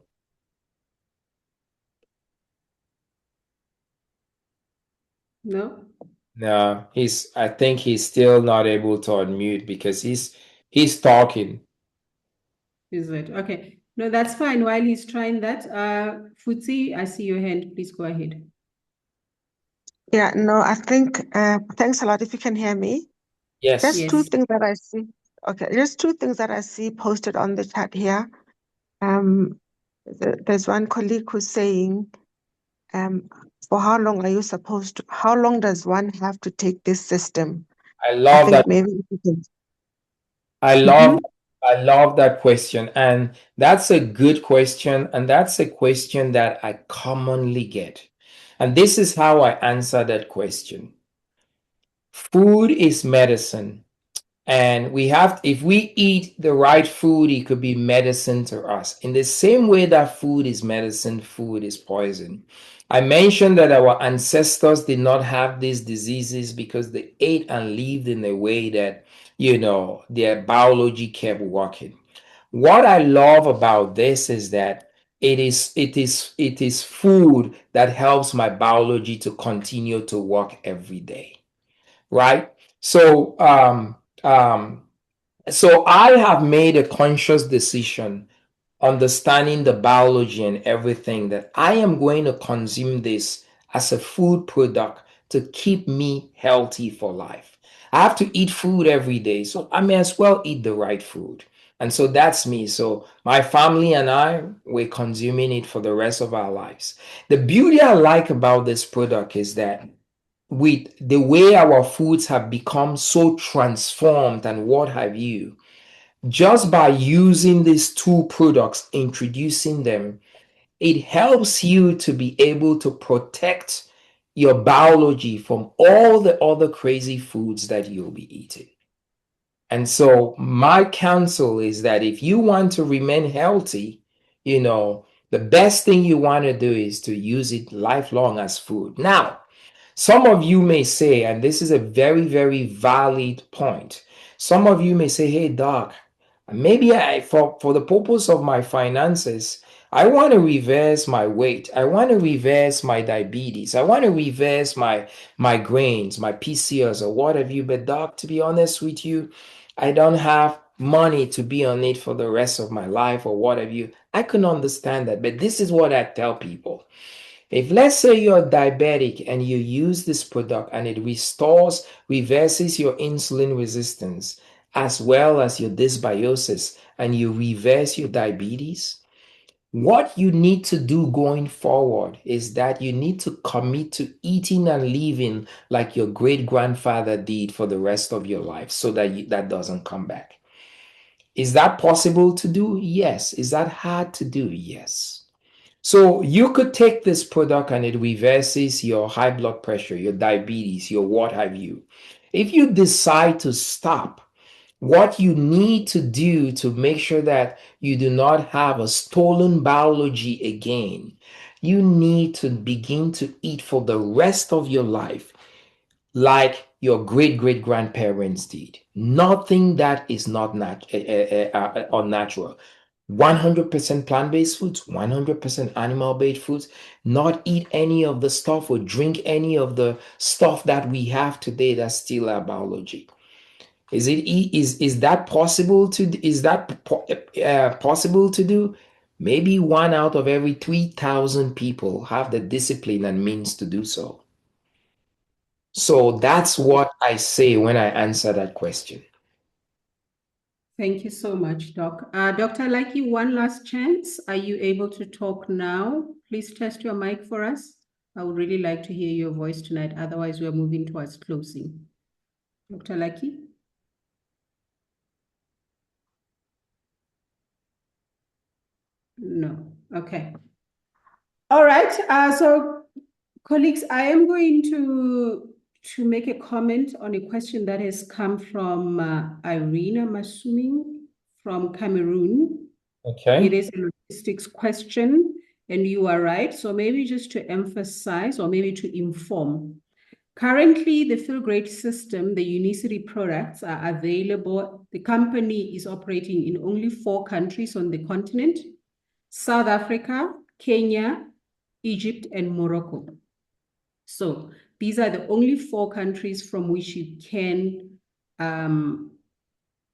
No. No, I think he's still not able to unmute because he's talking. Is it? Okay. No, that's fine. While he's trying that, Futsi, I see your hand. Please go ahead. Yeah, no, I think, thanks a lot if you can hear me. Yes. There's two things that I see. Okay, there's two things that I see posted on the chat here. There's one colleague who's saying, for how long how long does one have to take this system? I love that. Maybe if you can. I love that question. And that's a good question. And that's a question that I commonly get. And this is how I answer that question. Food is medicine. And if we eat the right food, it could be medicine to us. In the same way that food is medicine, food is poison. I mentioned that our ancestors did not have these diseases because they ate and lived in a way that, their biology kept working. What I love about this is that it is food that helps my biology to continue to work every day, right? So so I have made a conscious decision, understanding the biology and everything, that I am going to consume this as a food product to keep me healthy for life. I have to eat food every day, so I may as well eat the right food. And so that's me. So my family and I, we're consuming it for the rest of our lives. The beauty I like about this product is that with the way our foods have become so transformed and what have you, just by using these two products, introducing them, it helps you to be able to protect your biology from all the other crazy foods that you'll be eating. And so my counsel is that if you want to remain healthy, the best thing you want to do is to use it lifelong as food. Now, some of you may say, and this is a very, very valid point. Some of you may say, hey, doc, maybe for the purpose of my finances, I want to reverse my weight. I want to reverse my diabetes. I want to reverse my migraines, my PCOS, or what have you. But doc, to be honest with you, I don't have money to be on it for the rest of my life or what have you. I can understand that. But this is what I tell people. If let's say you're diabetic and you use this product and it reverses your insulin resistance as well as your dysbiosis, and you reverse your diabetes, what you need to do going forward is that you need to commit to eating and living like your great grandfather did for the rest of your life so that that doesn't come back. Is that possible to do? Yes. Is that hard to do? Yes. So you could take this product and it reverses your high blood pressure, your diabetes, your what have you. If you decide to stop, what you need to do to make sure that you do not have a stolen biology again, you need to begin to eat for the rest of your life like your great-great-grandparents did. Nothing that is not unnatural. 100% plant-based foods, 100% animal-based foods, not eat any of the stuff or drink any of the stuff that we have today that steal our biology. Is that possible possible to do? Maybe 1 out of every 3,000 people have the discipline and means to do so. So that's what I say when I answer that question. Thank you so much, Doc. Dr. Lucky, one last chance. Are you able to talk now? Please test your mic for us. I would really like to hear your voice tonight. Otherwise, we're moving towards closing. Dr. Lucky? No. Okay. All right. So, colleagues, I am going to make a comment on a question that has come from Irina Masuming from Cameroon. Okay. It is a logistics question, and you are right. So maybe just to emphasize or maybe to inform. Currently, the Feel Great system, the Unicity products are available. The company is operating in only 4 countries on the continent: South Africa, Kenya, Egypt, and Morocco. So these are the only 4 countries from which you can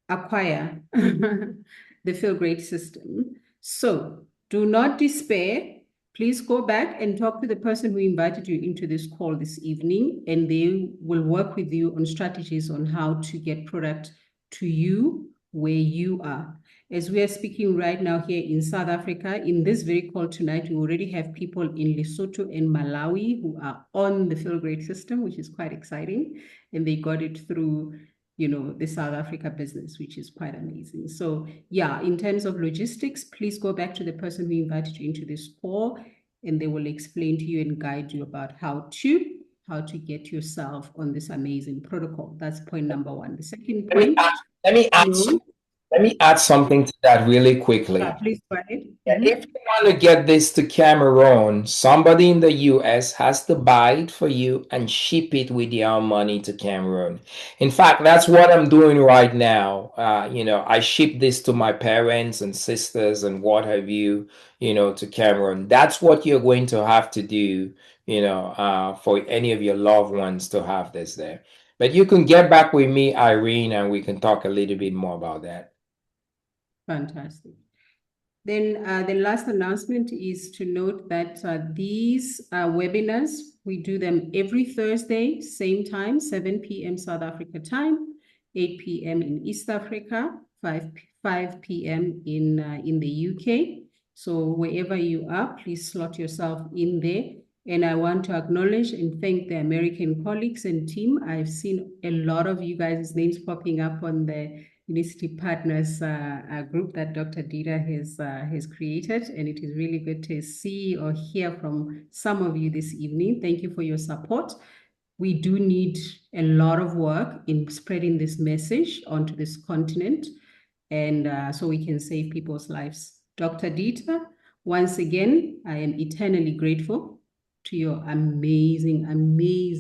acquire the Feel Great system. So do not despair. Please go back and talk to the person who invited you into this call this evening, and they will work with you on strategies on how to get product to you where you are. As we are speaking right now here in South Africa, in this very call tonight, we already have people in Lesotho and Malawi who are on the Feel Great system, which is quite exciting. And they got it through, the South Africa business, which is quite amazing. So yeah, in terms of logistics, please go back to the person who invited you into this call, and they will explain to you and guide you about how to get yourself on this amazing protocol. That's point number 1. The second point. Let me add something to that really quickly. Please go ahead. If you want to get this to Cameroon, somebody in the US has to buy it for you and ship it with your money to Cameroon. In fact, that's what I'm doing right now. I ship this to my parents and sisters and what have you, to Cameroon. That's what you're going to have to do, for any of your loved ones to have this there. But you can get back with me, Irene, and we can talk a little bit more about that. Fantastic. Then the last announcement is to note that these webinars, we do them every Thursday, same time, 7 p.m. South Africa time, 8 p.m. in East Africa, 5 p.m. in the UK. So wherever you are, please slot yourself in there. And I want to acknowledge and thank the American colleagues and team. I've seen a lot of you guys' names popping up on the Unicity Partners group that Dr. Dieter has created, and it is really good to see or hear from some of you this evening. Thank you for your support. We do need a lot of work in spreading this message onto this continent, and so we can save people's lives. Dr. Dieter, once again, I am eternally grateful to your amazing, amazing